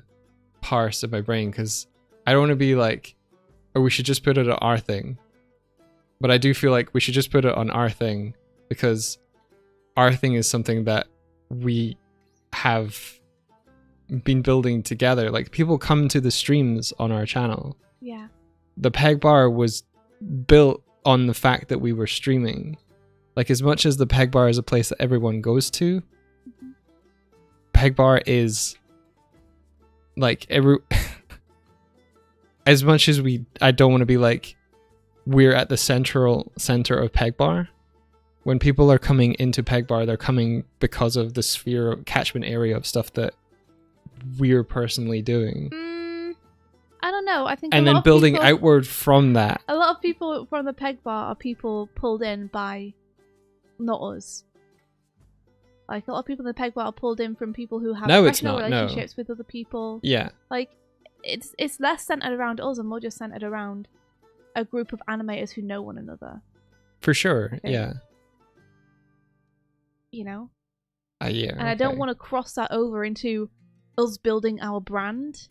parse in my brain, because I don't want to be like, oh, we should just put it on our thing, but I do feel like we should just put it on our thing because our thing is something that we have been building together. Like, people come to the streams on our channel. Yeah. The peg bar was built on the fact that we were streaming. Like, as much as the peg bar is a place that everyone goes to, peg bar is like as much as I don't want to be like we're at the center of peg bar. When people are coming into peg bar, they're coming because of the sphere catchment area of stuff that we're personally doing. I don't know. I think and then building outward from that. A lot of people from the peg bar are people pulled in by not us. Like, a lot of people in the peg bar are pulled in from people who have professional relationships with other people. Yeah. Like, it's less centered around us and more just centered around a group of animators who know one another. For sure. Yeah. You know? Yeah. And I don't want to cross that over into us building our brand.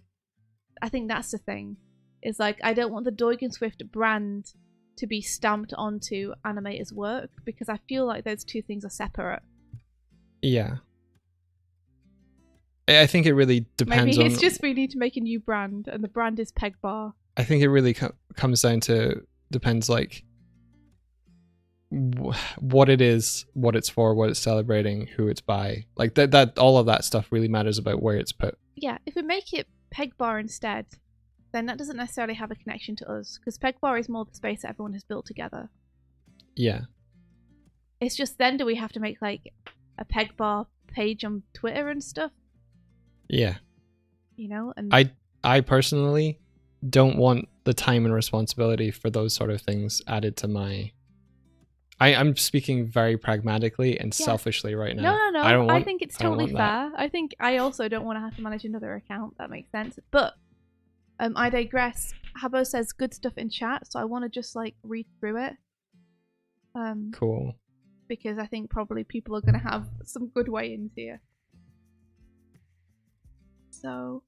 I think that's the thing. It's like, I don't want the doigswift brand to be stamped onto animators' work, because I feel like those two things are separate. Yeah. I think it really depends on... Maybe it's just we need to make a new brand, and the brand is peg bar. I think it really comes down to, depends like what it is, what it's for, what it's celebrating, who it's by. Like that all of that stuff really matters about where it's put. Yeah, if we make it peg bar instead, then that doesn't necessarily have a connection to us, because Pegbar is more the space that everyone has built together. Yeah. It's just then do we have to make like a Pegbar page on Twitter and stuff? Yeah. You know, and I personally don't want the time and responsibility for those sort of things added to my... I'm speaking very pragmatically and selfishly right now. No. I think it's totally fair. I think I also don't want to have to manage another account. That makes sense. But I digress. Habbo says good stuff in chat, so I want to just like read through it. Cool. Because I think probably people are going to have some good weigh-ins here. So,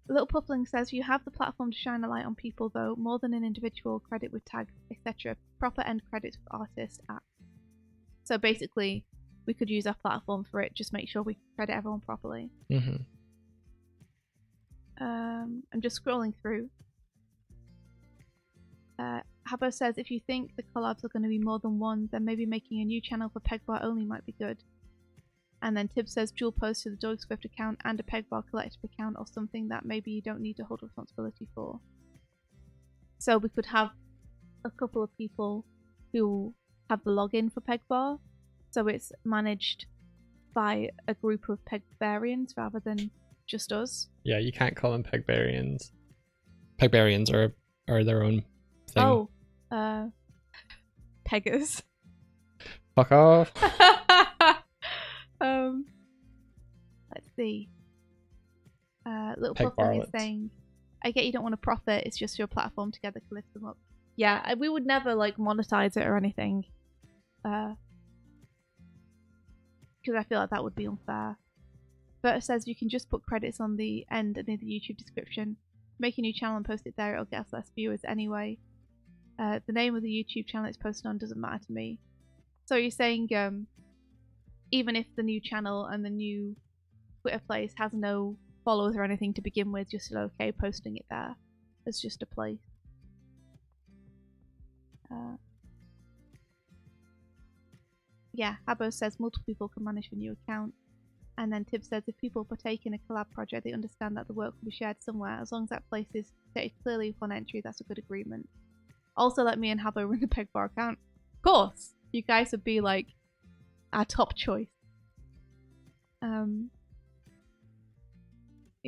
Little Puffling says, you have the platform to shine a light on people, though, more than an individual credit with tags, etc. Proper end credits for artists, act. So basically, we could use our platform for it, just make sure we credit everyone properly. Mm-hmm. I'm just scrolling through. Habbo says, if you think the collabs are going to be more than one, then maybe making a new channel for Pegbar only might be good. And then Tib says, dual post to the doigswift account and a Pegbar collective account, or something that maybe you don't need to hold responsibility for. So we could have a couple of people who have the login for Pegbar, so it's managed by a group of Pegbarians rather than just us. Yeah, you can't call them Pegbarians. Pegbarians are their own thing. Peggers. Fuck off. Let's see. Little Puffin is saying, I get you don't want to profit, it's just your platform together to lift them up. Yeah, we would never like monetize it or anything. Because I feel like that would be unfair. Berta says you can just put credits on the end and in the YouTube description. Make a new channel and post it there, it'll get us less viewers anyway. The name of the YouTube channel it's posted on doesn't matter to me. So you're saying even if the new channel and the new Twitter place has no followers or anything to begin with, you're still okay posting it there as just a place. Yeah, Habbo says multiple people can manage the new account. And then Tib says if people partake in a collab project, they understand that the work will be shared somewhere. As long as that place is stated clearly upon entry, that's a good agreement. Also, let me and Habbo run the Pegbar account. Of course! You guys would be like our top choice. You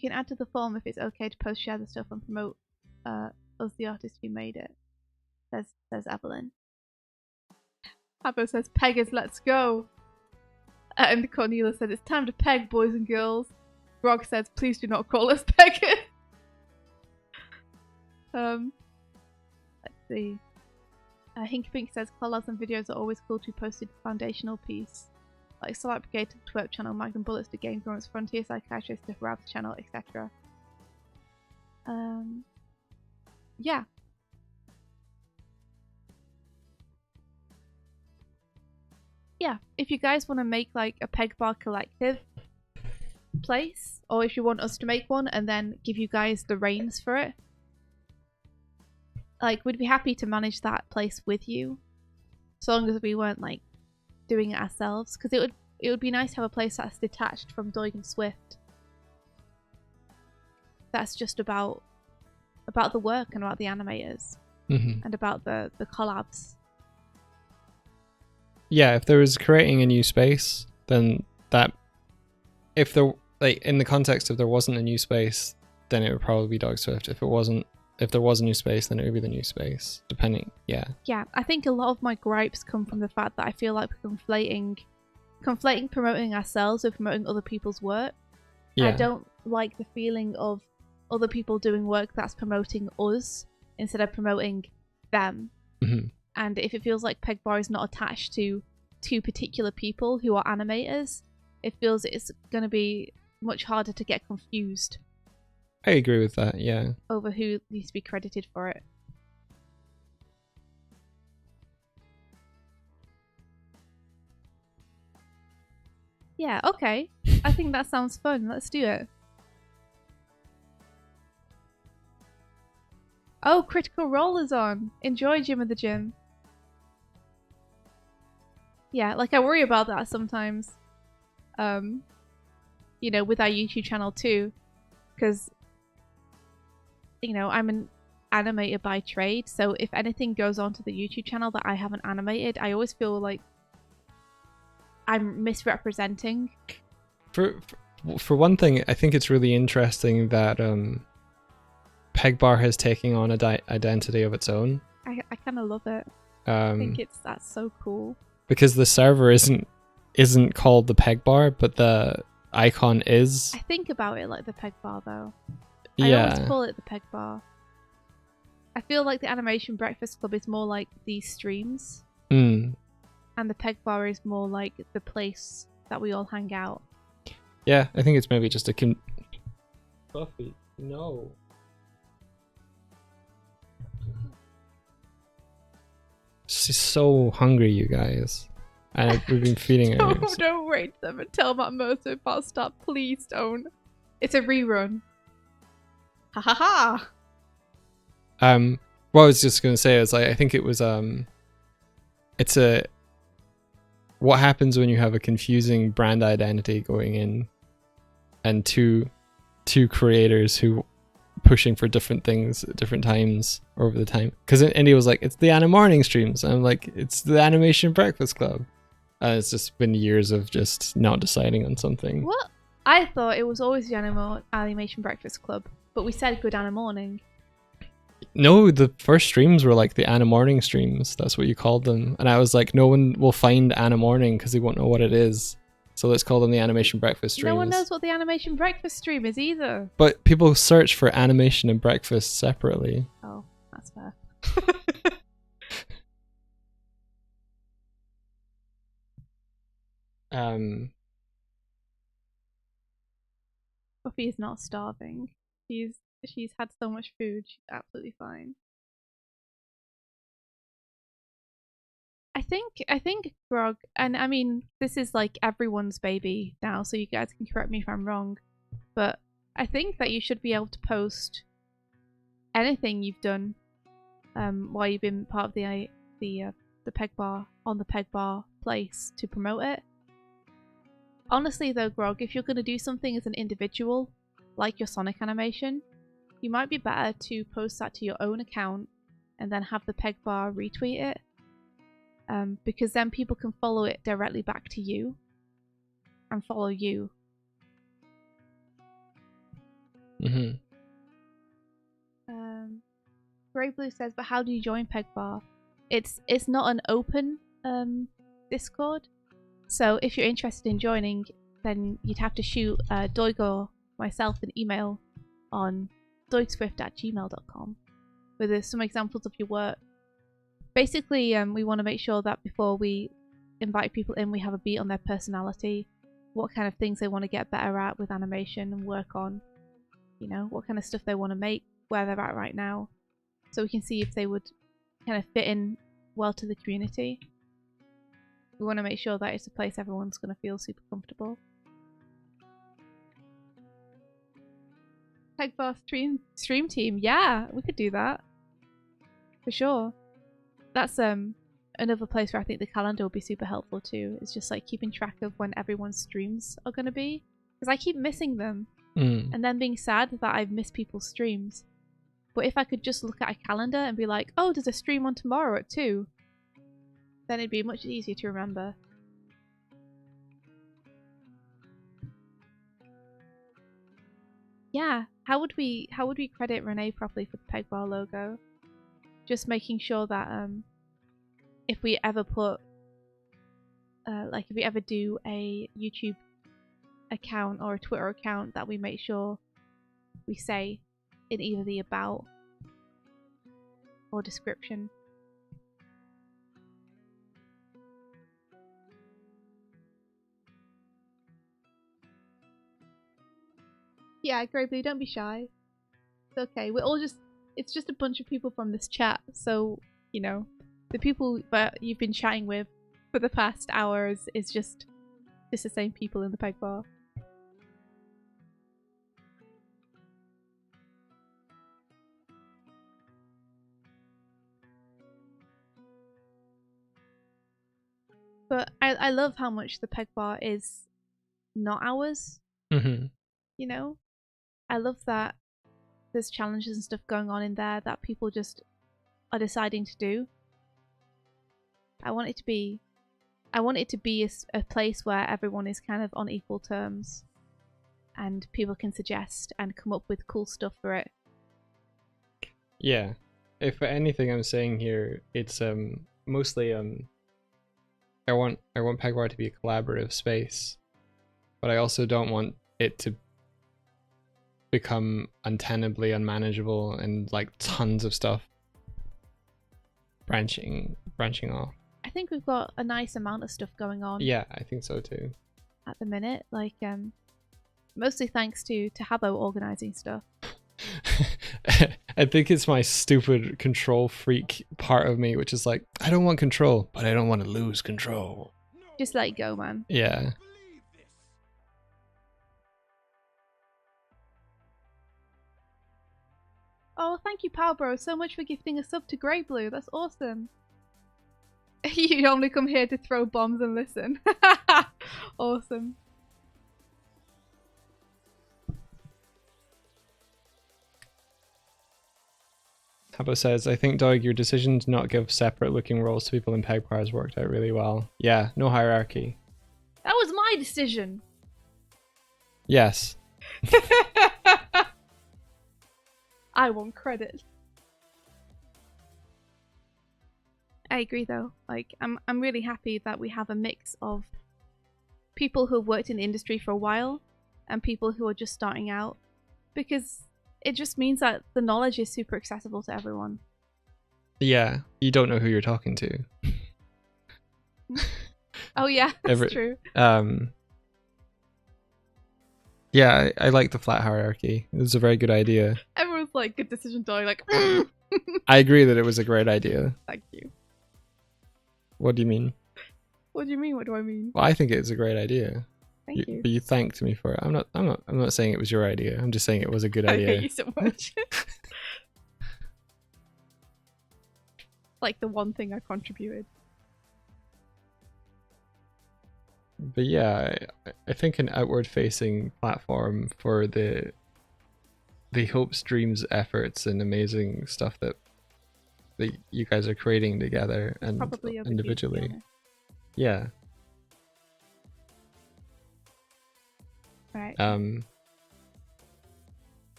can add to the form if it's okay to post, share the stuff and promote us, the artist who made it. Says Evelyn. Habbo says, Peggers, let's go! And Cornelia said, it's time to peg, boys and girls. Grog says, please do not call us peggers. Let's see. Hinky says, collabs and videos are always cool to be posted foundational piece. Like Select Brigade to the Twerp channel, Magnum Bullets to Game Grunts, Frontier Psychiatrist to Rab's channel, etc. Yeah. Yeah, if you guys want to make like a Pegbar collective place, or if you want us to make one and then give you guys the reins for it, like we'd be happy to manage that place with you, so long as we weren't like doing it ourselves, because it would be nice to have a place that's detached from Doig and Swift. That's just about the work and about the animators and about the collabs. Yeah, if there was creating a new space, then that, if there, like in the context of there wasn't a new space, then it would probably be Doigswift. If there was a new space, then it would be the new space, depending. Yeah. Yeah, I think a lot of my gripes come from the fact that I feel like we're conflating promoting ourselves with promoting other people's work. Yeah. I don't like the feeling of other people doing work that's promoting us instead of promoting them. And if it feels like Pegbar is not attached to two particular people who are animators, it feels it's going to be much harder to get confused. I agree with that, yeah. Over who needs to be credited for it. Yeah, okay. I think that sounds fun. Let's do it. Oh, Critical Role is on. Enjoy Gym of the Gym. Yeah, like I worry about that sometimes. You know, with our YouTube channel too. Because you know, I'm an animator by trade, so if anything goes onto the YouTube channel that I haven't animated, I always feel like I'm misrepresenting. For one thing, I think it's really interesting that Pegbar has taken on an identity of its own. I kind of love it. I think that's so cool. Because the server isn't called the Pegbar, but the icon is. I think about it like the Pegbar though. Yeah. I always call it the Pegbar. I feel like the Animation Breakfast Club is more like these streams. Mm. And the Pegbar is more like the place that we all hang out. Yeah, I think it's maybe just a Buffy, no. She's so hungry, you guys. And we've been feeding her. Don't rate them and tell that Moto Boss stop. Please don't. It's a rerun. Ha ha ha! What I was just gonna say is like I think it was it's a what happens when you have a confusing brand identity going in and two creators who pushing for different things at different times over the time. Because Indy was like, it's the Anna Morning streams, and I'm like, it's the Animation Breakfast Club. And it's just been years of just not deciding on something. What? I thought it was always the Animation Breakfast Club, but we said Good Anna Morning. No, the first streams were like the Anna Morning streams. That's what you called them. And I was like, no one will find Anna Morning because they won't know what it is. So let's call them the Animation Breakfast streams. No one knows what the Animation Breakfast stream is either. But people search for animation and breakfast separately. Oh, that's fair. Buffy is not starving. She's had so much food. She's absolutely fine. I think Grog, and I mean this is like everyone's baby now, so you guys can correct me if I'm wrong, but I think that you should be able to post anything you've done while you've been part of the Pegbar on the Pegbar place to promote it. Honestly though, Grog, if you're going to do something as an individual, like your Sonic animation, you might be better to post that to your own account and then have the Pegbar retweet it. Because then people can follow it directly back to you and follow you. Mm-hmm. Grey Blue says, but how do you join Pegbar? It's not an open Discord, so if you're interested in joining, then you'd have to shoot Doig or myself an email on doigswift@gmail.com with some examples of your work. Basically, we want to make sure that before we invite people in, we have a beat on their personality, what kind of things they want to get better at with animation and work on, you know, what kind of stuff they want to make, where they're at right now, so we can see if they would kind of fit in well to the community. We want to make sure that it's a place everyone's going to feel super comfortable. Pegbar stream team, yeah, we could do that. For sure. That's another place where I think the calendar will be super helpful too. It's just like keeping track of when everyone's streams are going to be. Because I keep missing them. And then being sad that I've missed people's streams. But if I could just look at a calendar and be like, oh, there's a stream on tomorrow at 2, then it'd be much easier to remember. Yeah, how would we credit Renee properly for the Pegbar logo? Just making sure that if we ever put if we ever do a YouTube account or a Twitter account, that we make sure we say in either the about or description. Yeah, Grey Blue, don't be shy. It's okay. We're all it's just a bunch of people from this chat, so, you know, the people that you've been chatting with for the past hours is just the same people in the Pegbar. But I love how much the Pegbar is not ours. Mm-hmm. You know? I love that there's challenges and stuff going on in there that people just are deciding to do. I want it to be a place where everyone is kind of on equal terms, and people can suggest and come up with cool stuff for it. Yeah, if anything I'm saying here, it's mostly I want Pegwire to be a collaborative space, but I also don't want it to become untenably unmanageable and like tons of stuff branching off. I think we've got a nice amount of stuff going on. Yeah, I think so too. At the minute, like mostly thanks to Habbo organizing stuff. I think it's my stupid control freak part of me, which is like, I don't want control, but I don't want to lose control. Just let it go, man. Yeah. Oh, thank you, Palbro, so much for gifting a sub to Grey Blue. That's awesome. You only come here to throw bombs and listen. Awesome. Habbo says, I think, Doig, your decision to not give separate looking roles to people in Pegwire has worked out really well. Yeah, no hierarchy. That was my decision. Yes. I want credit. I agree though. Like I'm really happy that we have a mix of people who have worked in the industry for a while and people who are just starting out, because it just means that the knowledge is super accessible to everyone. Yeah, you don't know who you're talking to. Oh yeah, that's true. Yeah, I like the flat hierarchy. It was a very good idea. Everyone's like, good decision, Doig. Like, I agree that it was a great idea. Thank you. What do you mean? What do you mean? What do I mean? Well, I think it's a great idea. Thank you. But you thanked me for it. I'm not saying it was your idea. I'm just saying it was a good idea. I hate you so much. Like the one thing I contributed. But yeah, I think an outward-facing platform for the hopes, dreams, efforts, and amazing stuff that you guys are creating together and probably individually. Yeah. Right.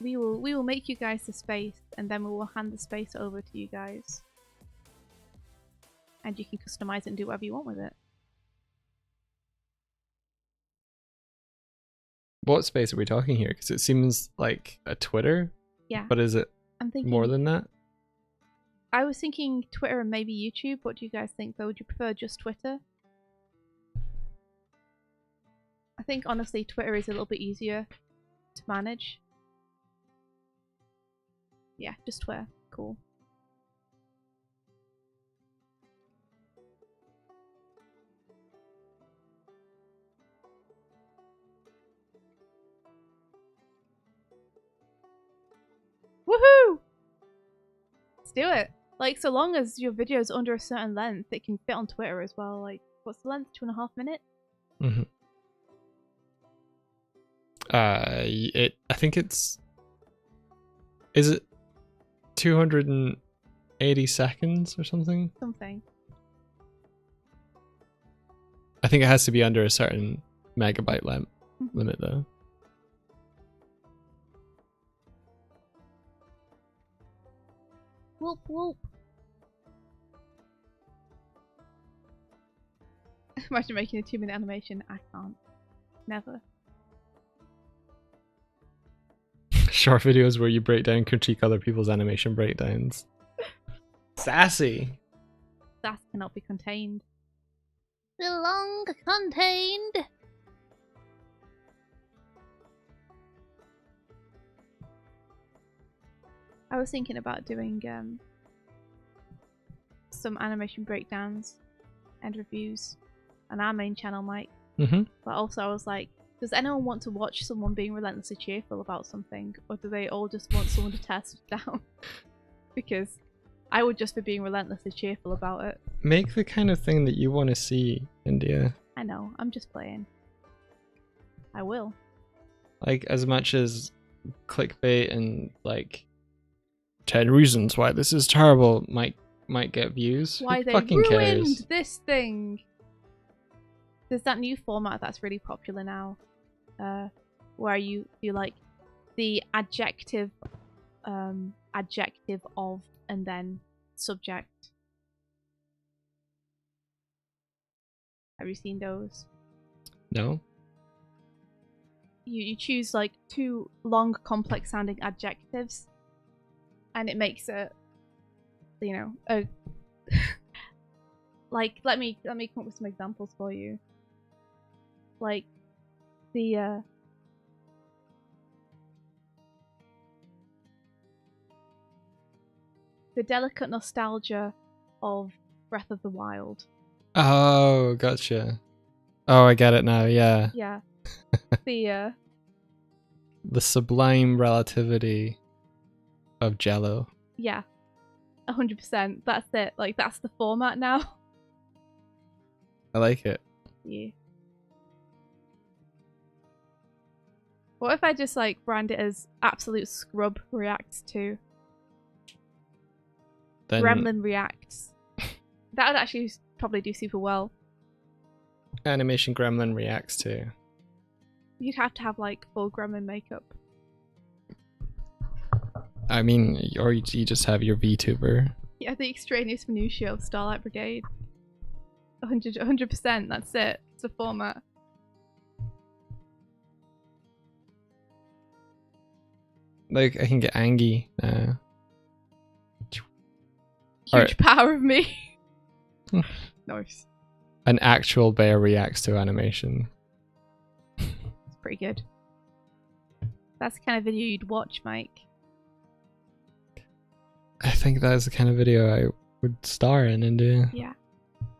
We will make you guys the space, and then we will hand the space over to you guys, and you can customize it and do whatever you want with it. What space are we talking here? Because it seems like a Twitter. Yeah. But is it I'm thinking more than that? I was thinking Twitter and maybe YouTube. What do you guys think though? Would you prefer just Twitter? I think honestly Twitter is a little bit easier to manage. Yeah, just Twitter. Cool. Woohoo! Let's do it. Like, so long as your video is under a certain length, it can fit on Twitter as well. Like, what's the length? 2.5 minutes? Mm-hmm. I think it's... Is it 280 seconds or something? Something. I think it has to be under a certain megabyte limit though. Whoop whoop. Imagine making a 2-minute animation. I can't. Never. Short videos where you break down critique other people's animation breakdowns. Sassy. Sass cannot be contained. Belong contained. I was thinking about doing some animation breakdowns and reviews on our main channel, Mike. But also I was like, does anyone want to watch someone being relentlessly cheerful about something, or do they all just want someone to tear stuff down? Because I would just be being relentlessly cheerful about it. Make the kind of thing that you want to see, India. I know, I'm just playing. I will. Like, as much as clickbait and like 10 reasons why this is terrible might get views. Why Who they fucking ruined cares? this thing. There's that new format that's really popular now, where you like the adjective of and then subject. Have you seen those? No. You choose like 2 long, complex sounding adjectives, and it makes it, you know, a like let me come up with some examples for you. Like the delicate nostalgia of Breath of the Wild. Oh, gotcha. Oh, I get it now. Yeah. Yeah. The sublime relativity of Jello. Yeah. 100%. That's it. Like, that's the format now. I like it. Yeah. What if I just like brand it as absolute scrub reacts to? Then Gremlin reacts. That would actually probably do super well. Animation Gremlin reacts to. You'd have to have like full gremlin makeup. I mean, or you just have your VTuber. Yeah, the extraneous minutiae of Starlight Brigade. 100%, that's it. It's a format. Like, I can get Angie now. Huge power of me. Nice. An actual bear reacts to animation. It's pretty good. That's the kind of video you'd watch, Mike. I think that is the kind of video I would star in and do. Yeah.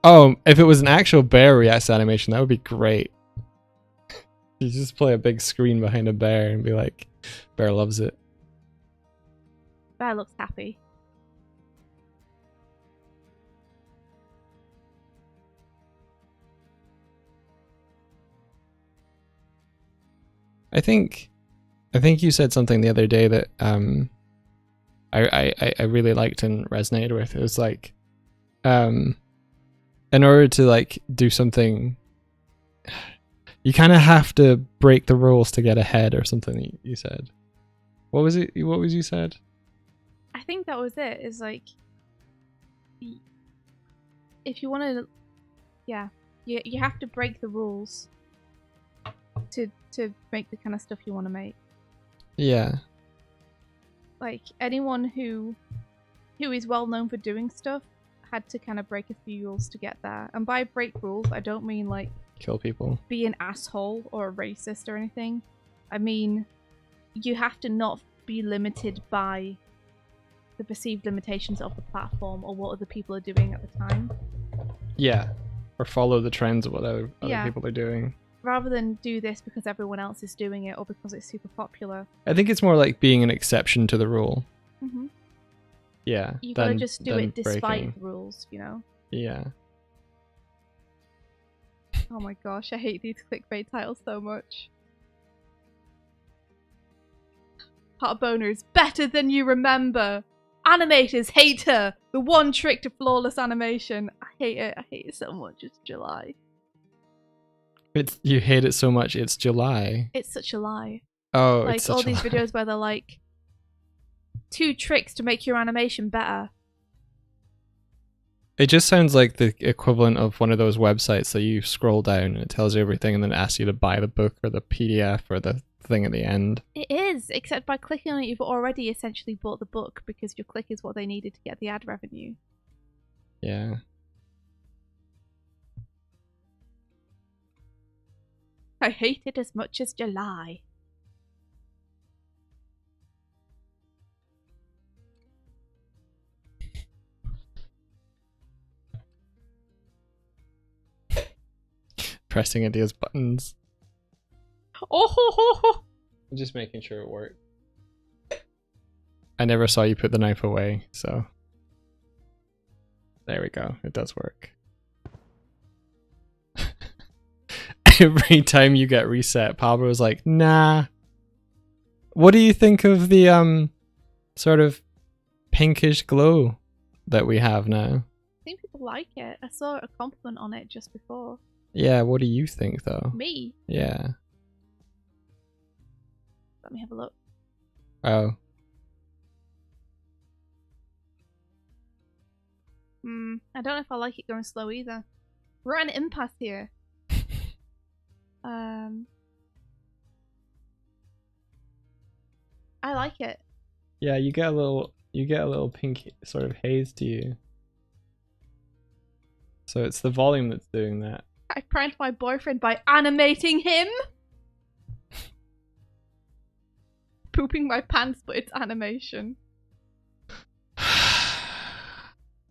Oh, if it was an actual bear reacts to animation, that would be great. You just play a big screen behind a bear and be like, bear loves it. Bear looks happy. I think you said something the other day that I really liked and resonated with. It was like, in order to like do something, you kind of have to break the rules to get ahead, or something. You said. What was it? What was you said? I think that was it. Is like, if you want to, yeah, you have to break the rules to make the kind of stuff you want to make. Yeah. Like anyone who is well known for doing stuff had to kind of break a few rules to get there. And by break rules, I don't mean like Kill people, be an asshole or a racist or anything. I mean, you have to not be limited by the perceived limitations of the platform or what other people are doing at the time. Yeah. Or follow the trends of what other people are doing. Rather than do this because everyone else is doing it or because it's super popular. I think it's more like being an exception to the rule. Mm-hmm. Yeah. You gotta just do it despite breaking the rules, you know? Yeah. Oh my gosh, I hate these clickbait titles so much. Hot boners, better than you remember. Animators hate her. The one trick to flawless animation. I hate it. I hate it so much. It's July. You hate it so much. It's July. It's such a lie. Oh, like it's such all a these lie. videos where they're like 2 tricks to make your animation better. It just sounds like the equivalent of one of those websites that you scroll down and it tells you everything and then asks you to buy the book or the PDF or the thing at the end. It is, except by clicking on it, you've already essentially bought the book because your click is what they needed to get the ad revenue. Yeah. I hate it as much as July. Pressing into his buttons. Oh ho ho ho! I'm just making sure it worked. I never saw you put the knife away, so there we go. It does work. Every time you get reset, Pablo's like, nah. What do you think of the sort of pinkish glow that we have now? I think people like it. I saw a compliment on it just before. Yeah, what do you think though? Me? Yeah. Let me have a look. Oh. I don't know if I like it going slow either. We're at an impasse here. I like it. Yeah, you get a little pink sort of haze to you. So it's the volume that's doing that. I pranked my boyfriend by animating him. Pooping my pants, but it's animation.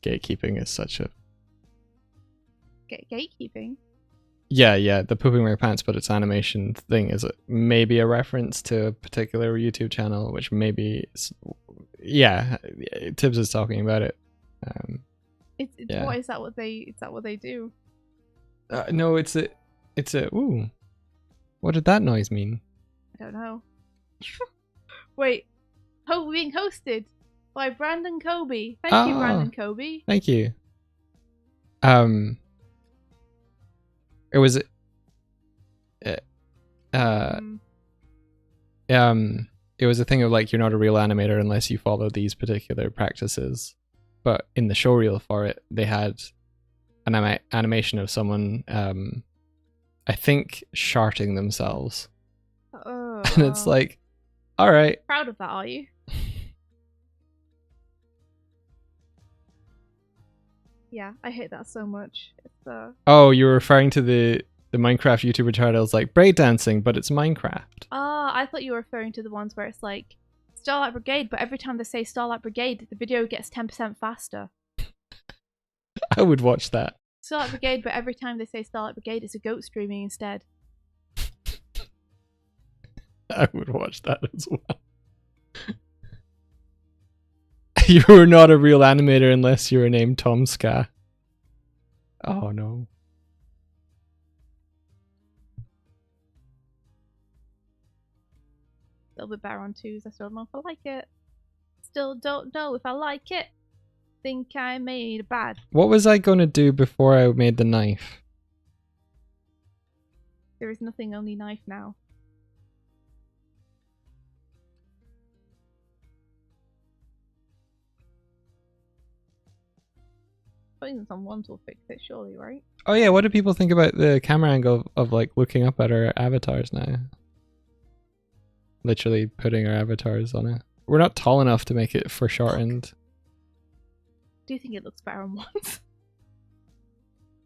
Gatekeeping is such a... Gatekeeping? Yeah, the pooping my pants but it's animation thing is maybe a reference to a particular YouTube channel, which maybe... Yeah, Tibbs is talking about it. Yeah. What is that? What they do? No, it's a... Ooh. What did that noise mean? I don't know. Wait. Being hosted by Brandon Kobe. Thank you, Brandon Kobe. Thank you. It was it was a thing of like, you're not a real animator unless you follow these particular practices. But in the showreel for it, they had an animation of someone, I think, sharting themselves. And it's like, all right. Proud of that, are you? Yeah, I hate that so much. It's Oh, you're referring to the Minecraft YouTuber titles like breakdancing, but it's Minecraft. I thought you were referring to the ones where it's like Starlight Brigade, but every time they say Starlight Brigade, the video gets 10% faster. I would watch that. Starlight Brigade, but every time they say Starlight Brigade, it's a goat streaming instead. I would watch that as well. You're not a real animator unless you're named Tom Ska. Oh no. A little bit better on twos. I still don't know if I like it. Still don't know if I like it. Think I made it bad. What was I going to do before I made the knife? There is nothing, only knife now. Putting this on ones will fix it, surely, right? Oh yeah, what do people think about the camera angle of like looking up at our avatars now? Literally putting our avatars on it. We're not tall enough to make it foreshortened. Do you think it looks better on ones?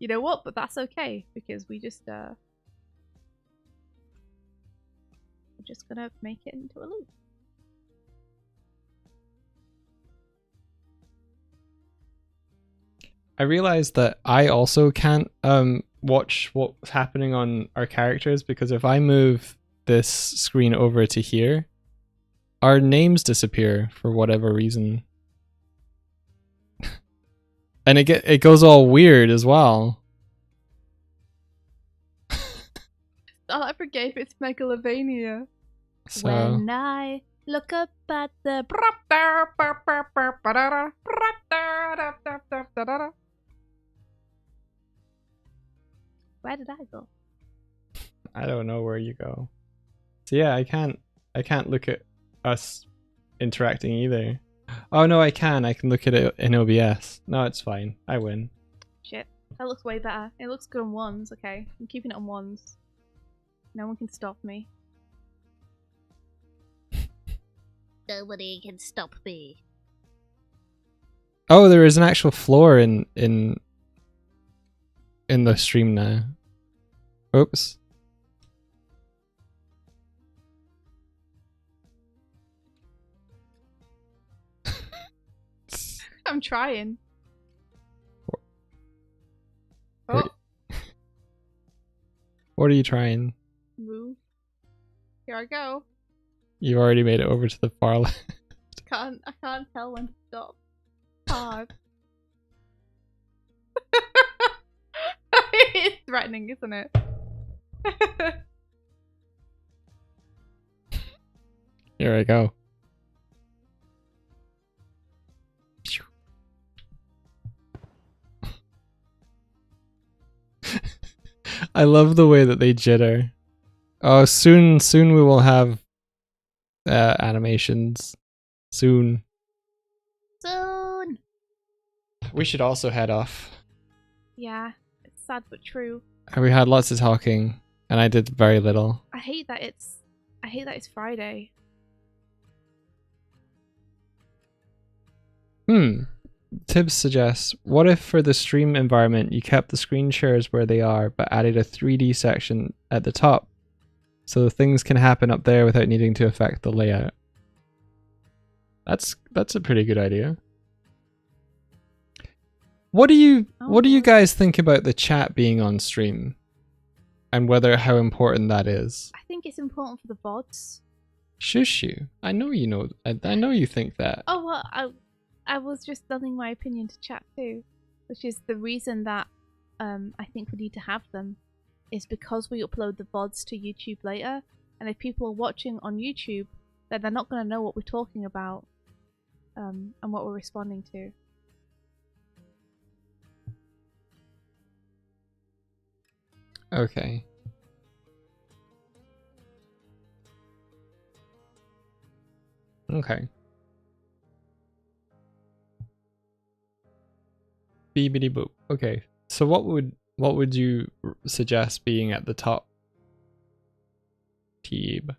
You know what? But that's okay because we're just gonna make it into a loop. I realized that I also can't watch what's happening on our characters because if I move this screen over to here, our names disappear for whatever reason. And it goes all weird as well. Starlight Brigade, it's Megalovania. So when I look up at the... Where did I go? I don't know where you go. So yeah, I can't look at us interacting either. Oh no, I can look at it in OBS. No, it's fine. I win. Shit. That looks way better. It looks good on ones, okay. I'm keeping it on ones. No one can stop me. Nobody can stop me. Oh, there is an actual floor in the stream now. Oops. I'm trying. Oh. What are you trying? Move. Here I go. You've already made it over to the far left. I can't tell when to stop. Hard. It's threatening, isn't it? Here I go. I love the way that they jitter. Oh, soon we will have animations. Soon. We should also head off. Yeah, it's sad but true. We had lots of talking, and I did very little. I hate that it's Friday. Tibbs suggests, what if for the stream environment you kept the screen shares where they are, but added a 3D section at the top, so things can happen up there without needing to affect the layout? That's a pretty good idea. What do you guys think about the chat being on stream, and how important that is? I think it's important for the VODs. Shush you! I know you know. I know you think that. Oh well, I was just telling my opinion to chat too, which is the reason that I think we need to have them is because we upload the VODs to YouTube later, and if people are watching on YouTube, then they're not going to know what we're talking about and what we're responding to. Okay. Okay. Beebity boop. Okay. So what would you suggest being at the top? Teeb.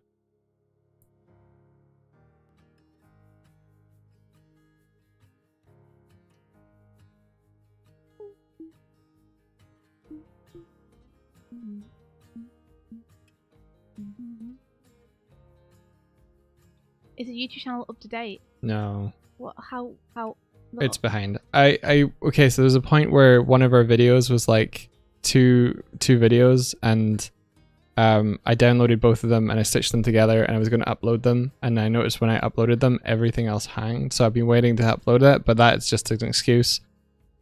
Is the YouTube channel up to date? No. What? How? Look. It's behind. Okay, so there's a point where one of our videos was like two videos, and I downloaded both of them and I stitched them together, and I was going to upload them, and I noticed when I uploaded them everything else hanged, so I've been waiting to upload it, but that's just an excuse.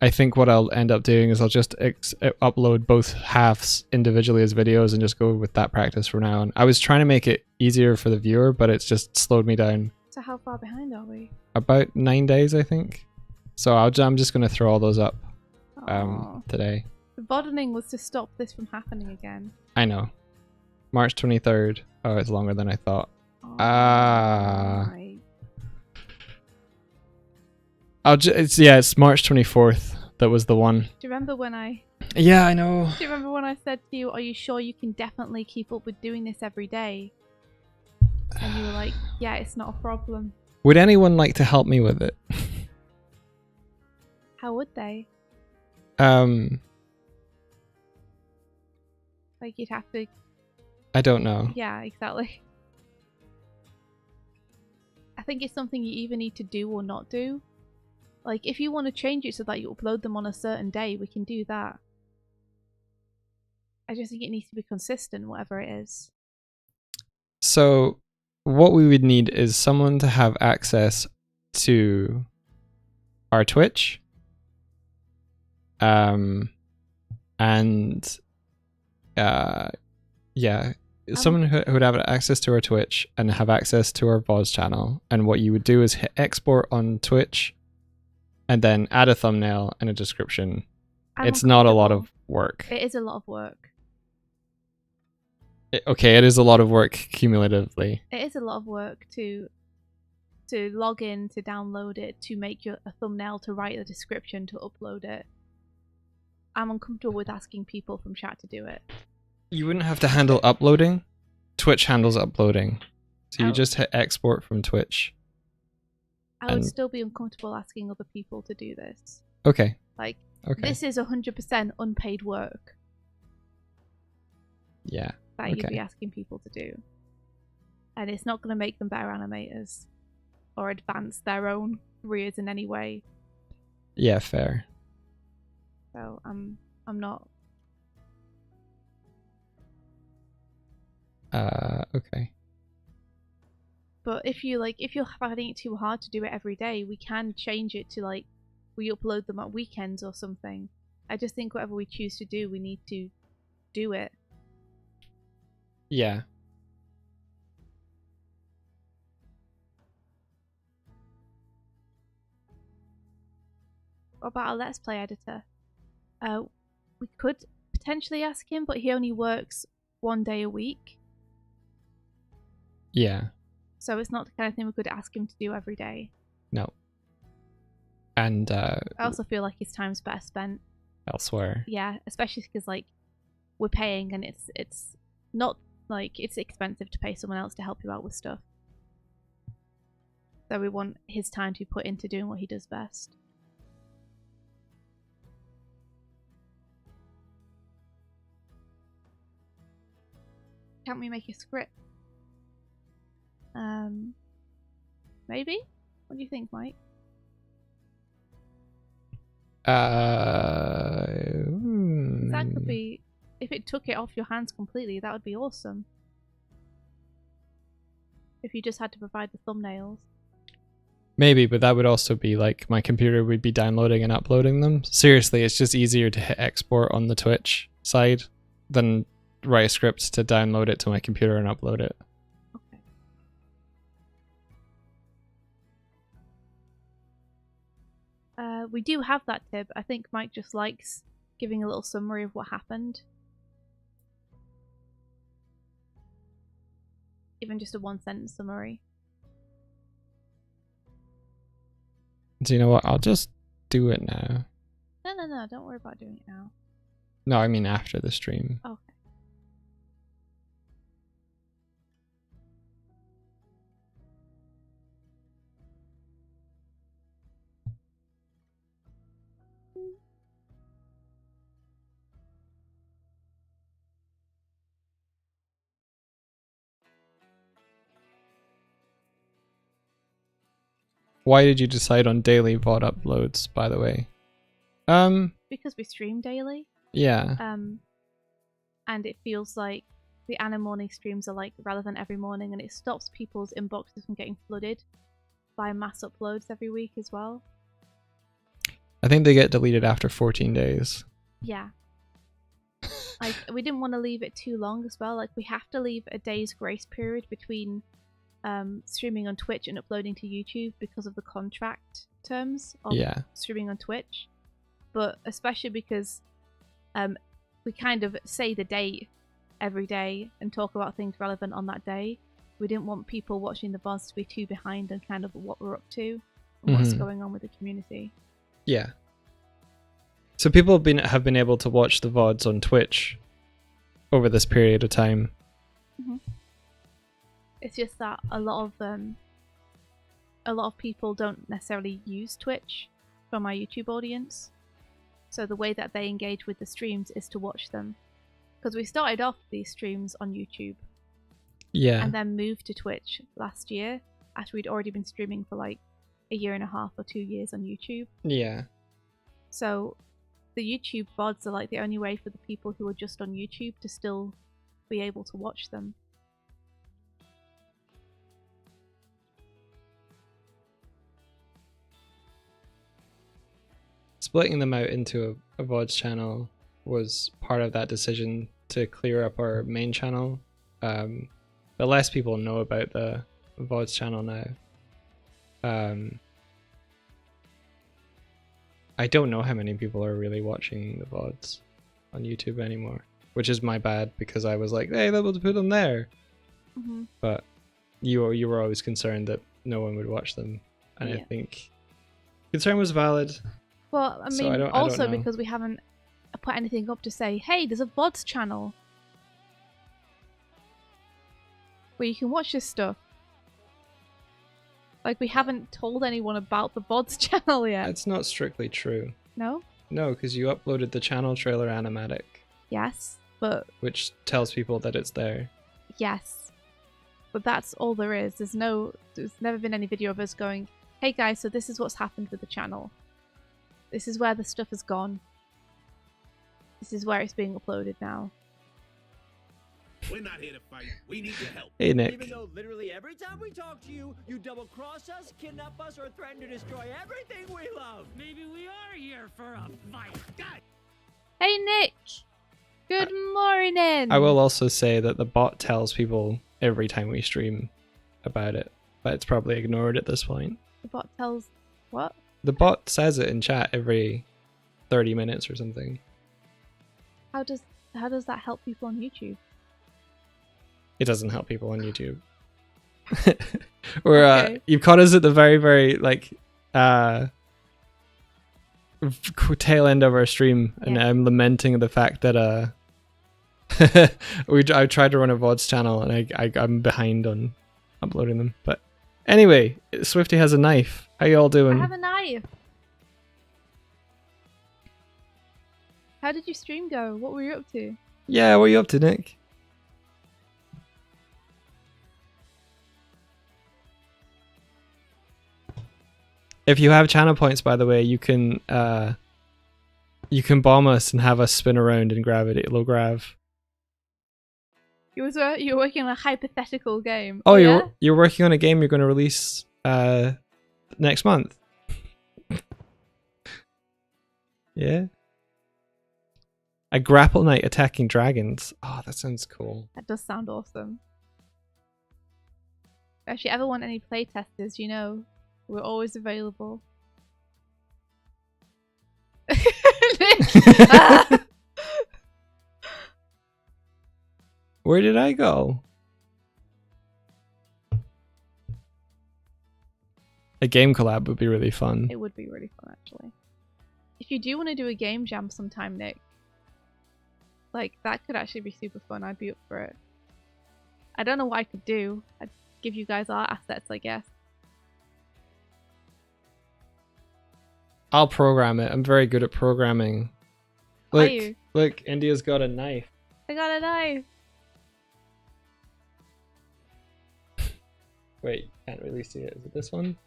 I think what I'll end up doing is I'll just upload both halves individually as videos and just go with that practice from now on. I was trying to make it easier for the viewer, but it's just slowed me down. So how far behind are we? About 9 days, I think. So I'm just going to throw all those up today. The bottling was to stop this from happening again. I know. March 23rd. Oh, it's longer than I thought. Right. It's March 24th. That was the one. Do you remember when I... Yeah, I know. Do you remember when I said to you, are you sure you can definitely keep up with doing this every day? And you were like, yeah, it's not a problem. Would anyone like to help me with it? How would they? Like you'd have to... I don't know. Yeah, exactly. I think it's something you either need to do or not do. Like, if you want to change it so that you upload them on a certain day, we can do that. I just think it needs to be consistent, whatever it is. So, what we would need is someone to have access to our Twitch. Someone who would have access to our Twitch and have access to our VODs channel. And what you would do is hit export on Twitch and then add a thumbnail and a description. It's not a lot of work. It is a lot of work. It is a lot of work cumulatively. It is a lot of work to log in, to download it, to make a thumbnail, to write a description, to upload it. I'm uncomfortable with asking people from chat to do it. You wouldn't have to handle uploading. Twitch handles uploading. So you just hit export from Twitch. I would still be uncomfortable asking other people to do this. Okay. This is 100% unpaid work. Yeah. That you'd be asking people to do. And it's not going to make them better animators or advance their own careers in any way. Yeah, fair. So I'm not. Okay. But if you're finding it too hard to do it every day, we can change it to we upload them at weekends or something. I just think whatever we choose to do, we need to do it. Yeah. about our Let's Play editor? We could potentially ask him, but he only works 1 day a week. Yeah. So it's not the kind of thing we could ask him to do every day. No. And I also feel like his time's better spent elsewhere. Yeah, especially because like we're paying, and it's not like it's expensive to pay someone else to help you out with stuff. So we want his time to be put into doing what he does best. Can't we make a script? Maybe? What do you think, Mike? That could be, if it took it off your hands completely, that would be awesome. If you just had to provide the thumbnails. Maybe, but that would also be like my computer would be downloading and uploading them. Seriously, it's just easier to hit export on the Twitch side than write a script to download it to my computer and upload it. Okay. We do have that tip. I think Mike just likes giving a little summary of what happened. Even just a 1-sentence summary. Do you know what? I'll just do it now. No, don't worry about doing it now. No, I mean after the stream. Okay. Why did you decide on daily VOD uploads, by the way? Because we stream daily. Yeah. And it feels like the Anna morning streams are like relevant every morning, and it stops people's inboxes from getting flooded by mass uploads every week as well. I think they get deleted after 14 days. Yeah. Like, we didn't want to leave it too long as well. Like, we have to leave a day's grace period between streaming on Twitch and uploading to YouTube because of the contract terms of streaming on Twitch. But especially because we kind of say the date every day and talk about things relevant on that day. We didn't want people watching the VODs to be too behind on kind of what we're up to and what's going on with the community. Yeah. So people have been able to watch the VODs on Twitch over this period of time. Mm-hmm. It's just that a lot of people don't necessarily use Twitch from our YouTube audience. So the way that they engage with the streams is to watch them. Because we started off these streams on YouTube. Yeah. And then moved to Twitch last year after we'd already been streaming for like 1.5 years or 2 years on YouTube. Yeah. So the YouTube VODs are like the only way for the people who are just on YouTube to still be able to watch them. Splitting them out into a VODs channel was part of that decision to clear up our main channel. But less people know about the VODs channel now. I don't know how many people are really watching the VODs on YouTube anymore, which is my bad because I was like, hey, they'll put them there. Mm-hmm. But you were always concerned that no one would watch them, and I think concern was valid. Well, I mean, also because we haven't put anything up to say, hey, there's a VODs channel where you can watch this stuff. Like, we haven't told anyone about the VODs channel yet. That's not strictly true. No? No, because you uploaded the channel trailer animatic. Yes, but... which tells people that it's there. Yes. But that's all there is. There's never been any video of us going, hey guys, so this is what's happened with the channel. This is where the stuff has gone. This is where it's being uploaded now. We're not here to fight. We need your help. Hey, Nick. Even though literally every time we talk to you, you double-cross us, kidnap us, or threaten to destroy everything we love. Maybe we are here for a fight. God. Hey, Nick! Good morning! I will also say that the bot tells people every time we stream about it, but it's probably ignored at this point. The bot tells... what? The bot says it in chat every 30 minutes or something. How does that help people on YouTube? It doesn't help people on YouTube. Or Okay. you've caught us at the very, very like tail end of our stream, and Yeah. I'm lamenting the fact that I tried to run a VODs channel and I'm behind on uploading them. But anyway, Swifty has a knife. How you all I doing? have a knife. How did your stream go? What were you up to? Yeah, what are you up to, Nick? If you have channel points, by the way, you can bomb us and have us spin around in gravity. It'll grav. You were working on a hypothetical game. Oh, yeah? you're working on a game you're going to release next month. Yeah. A grapple knight attacking dragons. Oh, that sounds cool. That does sound awesome. If you ever want any playtesters, you know, we're always available. Ah! Where did I go? A game collab would be really fun. It would be really fun, actually. If you do want to do a game jam sometime, Nick, like, that could actually be super fun. I'd be up for it. I don't know what I could do. I'd give you guys our assets, I guess. I'll program it. I'm very good at programming. Look, Are you? look, India's got a knife. I got a knife. Wait, can't really see it. Is it this one?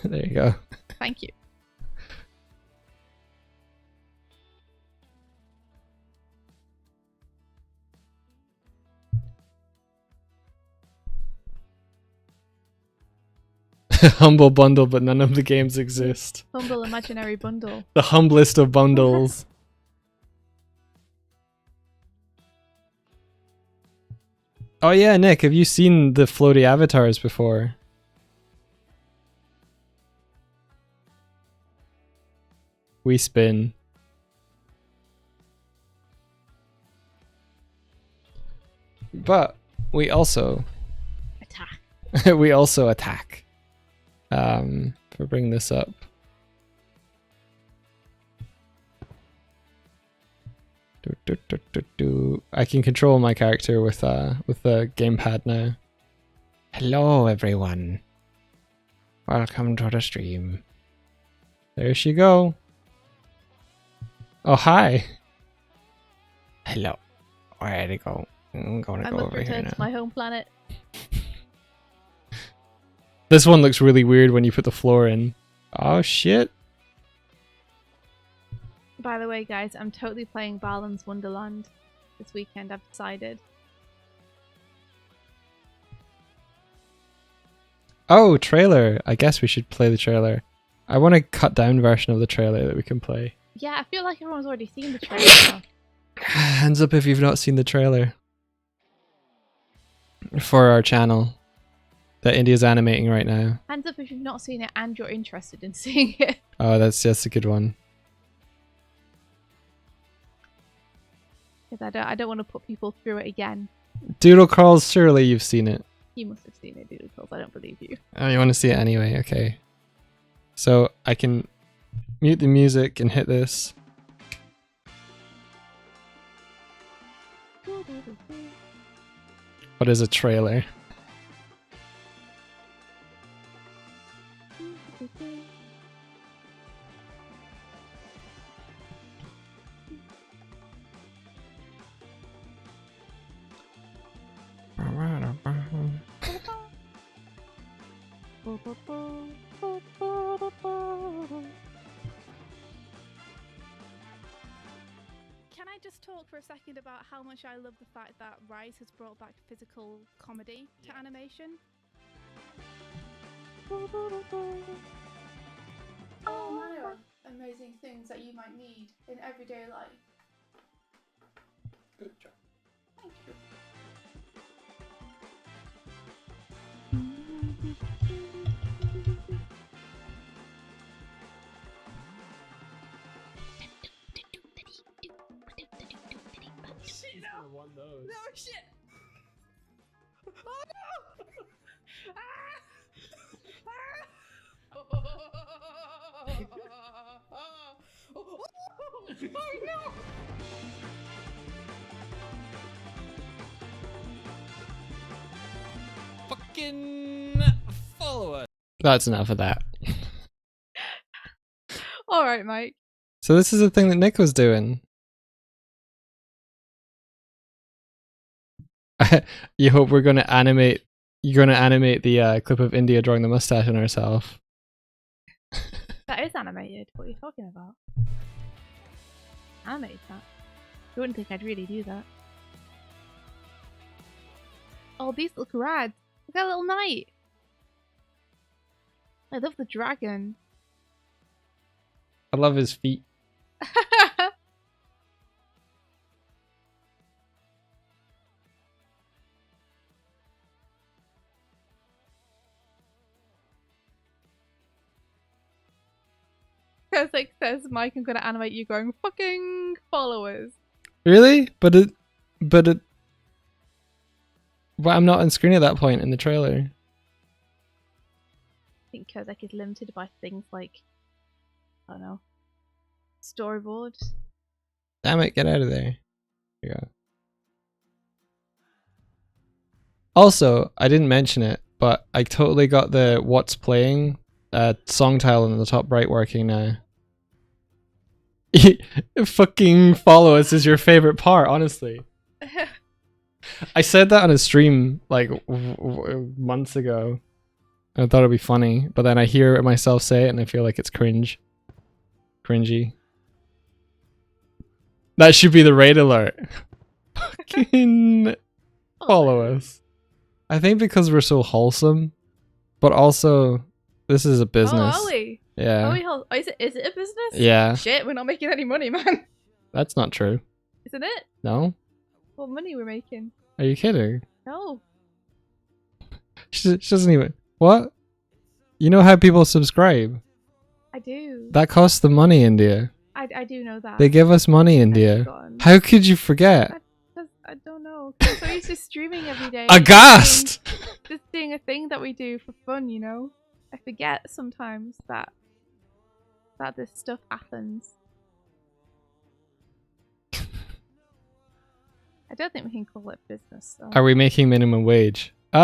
There you go. Thank you. Humble bundle, but none of the games exist. Humble imaginary bundle. The humblest of bundles. Oh yeah, Nick, have you seen the floaty avatars before? We spin. But we also Attack. we also attack. If I bring this up. I can control my character with the gamepad now. Hello everyone. Welcome to the stream. There she go. Oh hi. Hello. Where'd it go? I'm gonna go I'm over here returned now. to my home planet. This one looks really weird when you put the floor in. Oh shit. By the way, guys, I'm totally playing Balan's Wonderland this weekend, I've decided. Oh, trailer. I guess we should play the trailer. I want a cut down version of the trailer that we can play. Yeah, I feel like everyone's already seen the trailer now. Hands up if you've not seen the trailer for our channel that India's animating right now. Hands up if you've not seen it and you're interested in seeing it. Oh, that's a good one. Because I don't want to put people through it again. Doodle Crawls, surely you've seen it. You must have seen it, Doodle Calls. I don't believe you. Oh, you want to see it anyway? Okay. So I can mute the music and hit this. What is a trailer? Can I just talk for a second about how much I love the fact that Rise has brought back physical comedy to animation? All manner of amazing things that you might need in everyday life. Good job. Thank you. Fucking follow us. That's enough of that. All right, Mike. So this is the thing that Nick was doing. You hope we're going to animate. You're going to animate the clip of India drawing the mustache on herself. That is animated. What are you talking about? Animated that? You wouldn't think I'd really do that. Oh, these look rad. Look at that little knight. I love the dragon. I love his feet. Because like says Mike, I'm gonna animate you going fucking followers. Really? But I'm not on screen at that point in the trailer. I think Kozak is limited by things like, I don't know, storyboard. Damn it, get out of there. Here you go. Also, I didn't mention it, but I totally got the what's playing song tile in the top right working now. Fucking follow us is your favorite part, honestly. I said that on a stream like months ago. I thought it'd be funny, but then I hear myself say it and I feel like it's cringy. That should be the raid alert. Fucking follow us. I think because we're so wholesome, but also this is a business. Oh, are we? Yeah. Are we is it a business? Yeah. Shit, we're not making any money, man. That's not true. Isn't it? No? What money we're making? Are you kidding? No. She doesn't even... What? You know how people subscribe? I do. That costs them money, India. I do know that. They give us money, India. How could you forget? I don't know. I'm so used to streaming every day. Aghast! Just doing a thing that we do for fun, you know? I forget sometimes that this stuff happens. I don't think we can call it business, though. Are we making minimum wage? No.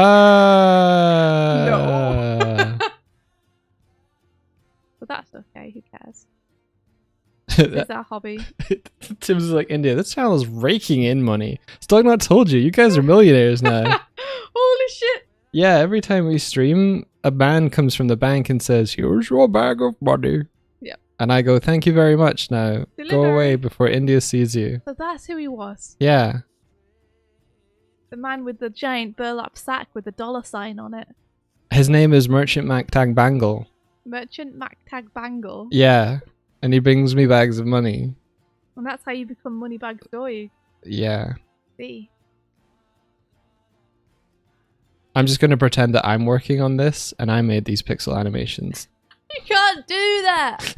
But that's okay, who cares? It's our hobby. Tim's like, India, this channel is raking in money. Still not told you. You guys are millionaires now. Holy shit! Yeah, every time we stream, a man comes from the bank and says, here's your bag of money. Yep. And I go, thank you very much now. Deliver. Go away before India sees you. So that's who he was. Yeah. The man with the giant burlap sack with the $sign on it. His name is Merchant Mactag Bangle. Merchant Mactag Bangle. Yeah. And he brings me bags of money. And that's how you become Moneybags Doig. Yeah. See? I'm just going to pretend that I'm working on this and I made these pixel animations. You can't do that!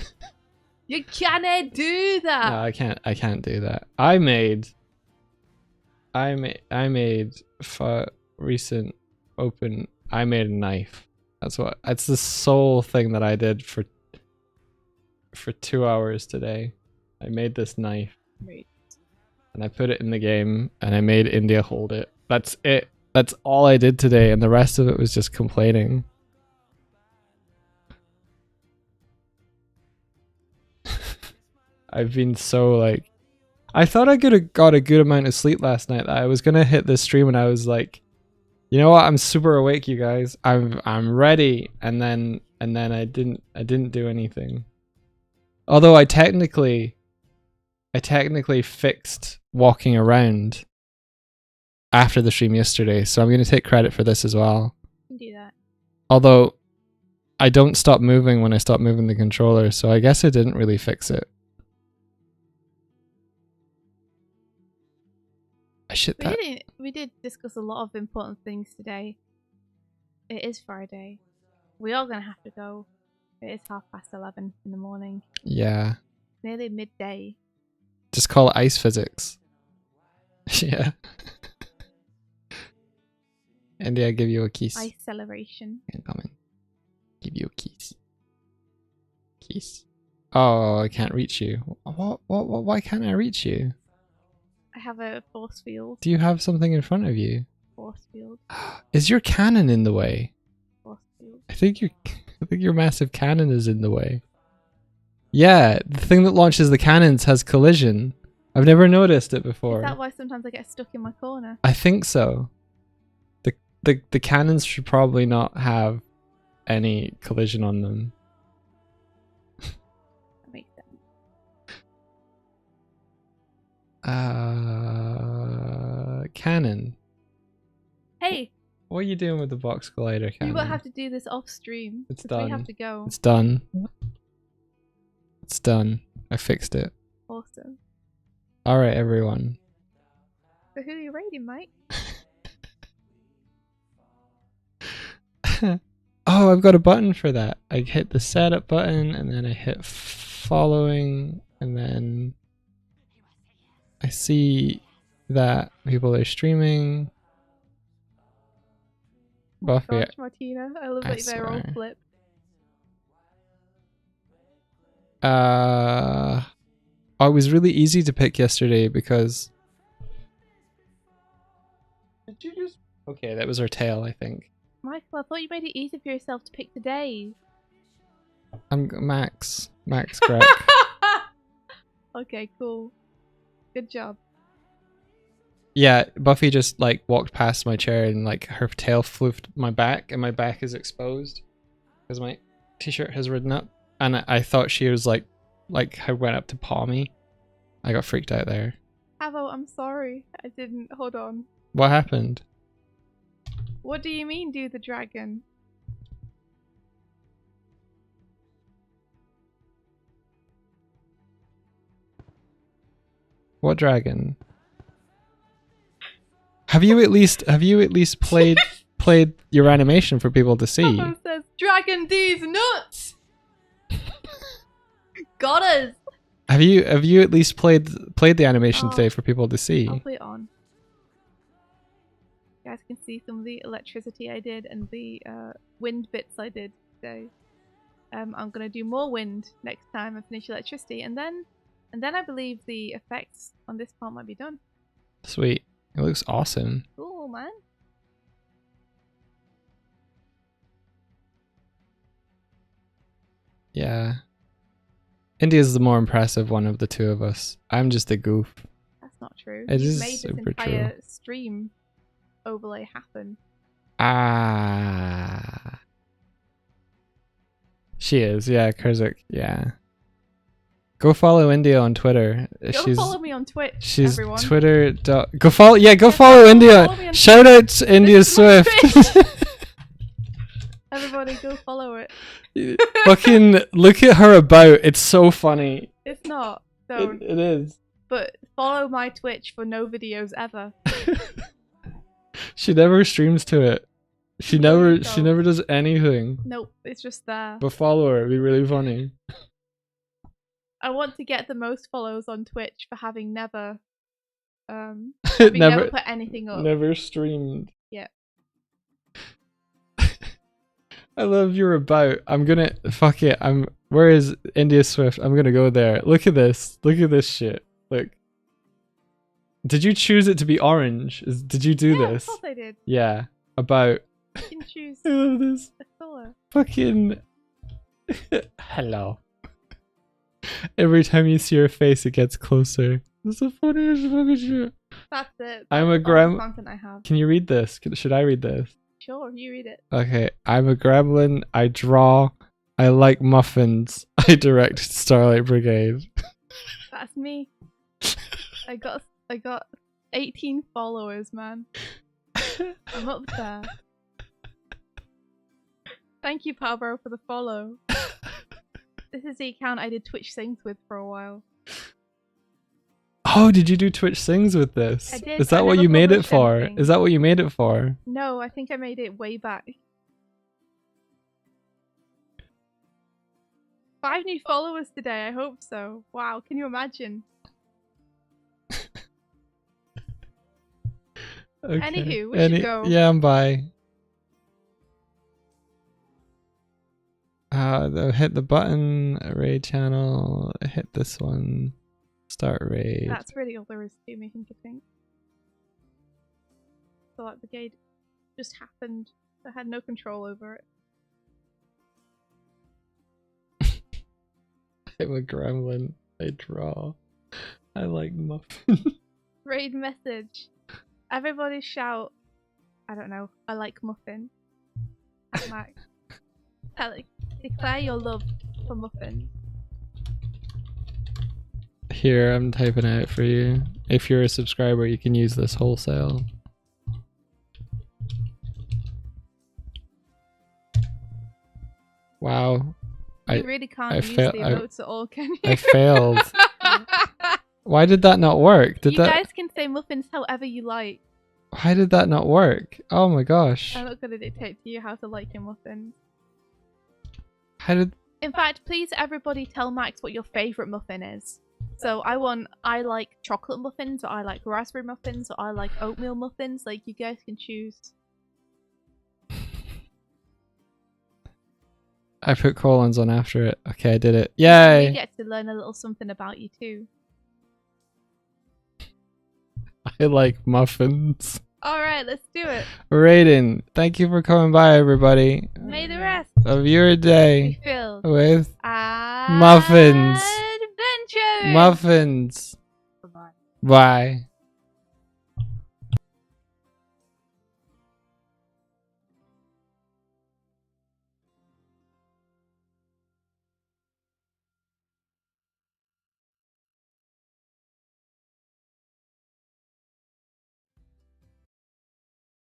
You cannot do that! No, I can't do that. I made recent open. I made a knife. That's the sole thing that I did for 2 hours today. I made this knife. Right. And I put it in the game and I made India hold it. That's it. That's all I did today, and the rest of it was just complaining. I've been so like... I thought I could have got a good amount of sleep last night. I was gonna hit this stream and I was like, you know what? I'm super awake, you guys. I'm ready. And then I didn't do anything. Although I technically fixed walking around after the stream yesterday, so I'm going to take credit for this as well. You can do that. Although I don't stop moving when I stop moving the controller, so I guess I didn't really fix it. We did discuss a lot of important things today. It is Friday. We are going to have to go. It is 11:30 in the morning. Yeah. Nearly midday. Just call it ice physics. Yeah. Andy, I give you a kiss. Ice celebration. Incoming. Give you a kiss. Kiss. Oh, I can't reach you. What? Why can't I reach you? I have a force field. Do you have something in front of you? Force field. Is your cannon in the way? Force field. I think your massive cannon is in the way. Yeah, the thing that launches the cannons has collision. I've never noticed it before. Is that why sometimes I get stuck in my corner? I think so. The cannons should probably not have any collision on them. That makes sense. Cannon. Hey, What are you doing with the box collider we cannon? will have to do this off stream. It's 'cause done. We have to go. It's done. It's done. I fixed it. Awesome. Alright, everyone. So who are you raiding, Mike? Oh, I've got a button for that. I hit the setup button and then I hit following and then I see that people are streaming. Buffy. Gosh, Martina, I love I that they're all swear. flipped. Oh, it was really easy to pick yesterday because. Did you just? Okay, that was our tail, I think. Michael, I thought you made it easy for yourself to pick the days. I'm Max. Max Greg. Okay, cool. Good job. Yeah, Buffy just like walked past my chair and like her tail floofed my back and my back is exposed because my t-shirt has ridden up and I thought she was like I went up to paw me. I got freaked out there. Avo, I'm sorry. I didn't. Hold on. What happened? What do you mean, do the dragon? What dragon? Have you at least played your animation for people to see? Avo says, Dragon D's nuts! Got us! Have you at least played the animation Oh. today for people to see? I'll put it on. You guys can see some of the electricity I did and the wind bits I did today. I'm gonna do more wind next time I finish electricity, and then I believe the effects on this part might be done. Sweet. It looks awesome. Cool, man. Yeah. India's the more impressive one of the two of us. I'm just a goof. That's not true. It You've is made this super entire true. stream overlay happen. Ah. She is, yeah, Kurzik, yeah. Go follow India on Twitter. Go follow me on Twitch, She's everyone. Twitter. Go follow. Yeah, go follow India. follow me on Shout out to India This is my Swift. Everybody go follow it. Fucking look at her about. It's so funny. It's not. Don't. It is. But follow my Twitch for no videos ever. She never streams to it. She No, never does anything. Nope, it's just there. But follow her. It'd be really funny. I want to get the most follows on Twitch for having never never never put anything up. never streamed. Yeah. I love your about. I'm gonna fuck it. Where is India Swift? I'm gonna go there. Look at this. Look at this shit. Look. Did you choose it to be orange? Did you do Yeah, this? of course I did. Yeah. About. You can choose I love this. a color. Fucking. Hello. Every time you see her face, it gets closer. It's the funniest fucking shit. That's it. I'm a That's all the gram. content I have. Can you read this? Should I read this? Sure, you read it. Okay. I'm a gremlin. I draw. I like muffins. I direct Starlight Brigade. That's me. I got 18 followers, man. I'm up there. Thank you, Pablo, for the follow. This is the account I did Twitch Sings with for a while. Oh, did you do Twitch Sings with this? I did, Is but I that what never you made it published for? anything. Is that what you made it for? No, I think I made it way back. 5 new followers today, I hope so. Wow, can you imagine? Okay. Anywho, we should go. Yeah, I'm by. Hit the button, raid channel, hit this one, start raid. That's really all there is to me, I think. So like the gate just happened. I had no control over it. I'm a gremlin. I draw. I like muffins. Raid message. Everybody shout, I don't know, I like muffins. At Max. Declare your love for muffins. Here, I'm typing out for you. If you're a subscriber, you can use this wholesale. Wow. You really can't use the emotes at all, can you? I failed. Why did that not work? You guys can say muffins however you like. Why did that not work? Oh my gosh. I'm not going to dictate to you how to like your muffins. How did... In fact, please everybody tell Max what your favourite muffin is. So I like chocolate muffins, or I like raspberry muffins, or I like oatmeal muffins. Like, you guys can choose. I put colons on after it. Okay, I did it. Yay! We get to learn a little something about you too. I like muffins. Alright, let's do it. Raiden, thank you for coming by, everybody. May the rest of your day be filled with muffins. muffins. Adventures. Muffins. Bye-bye. Bye.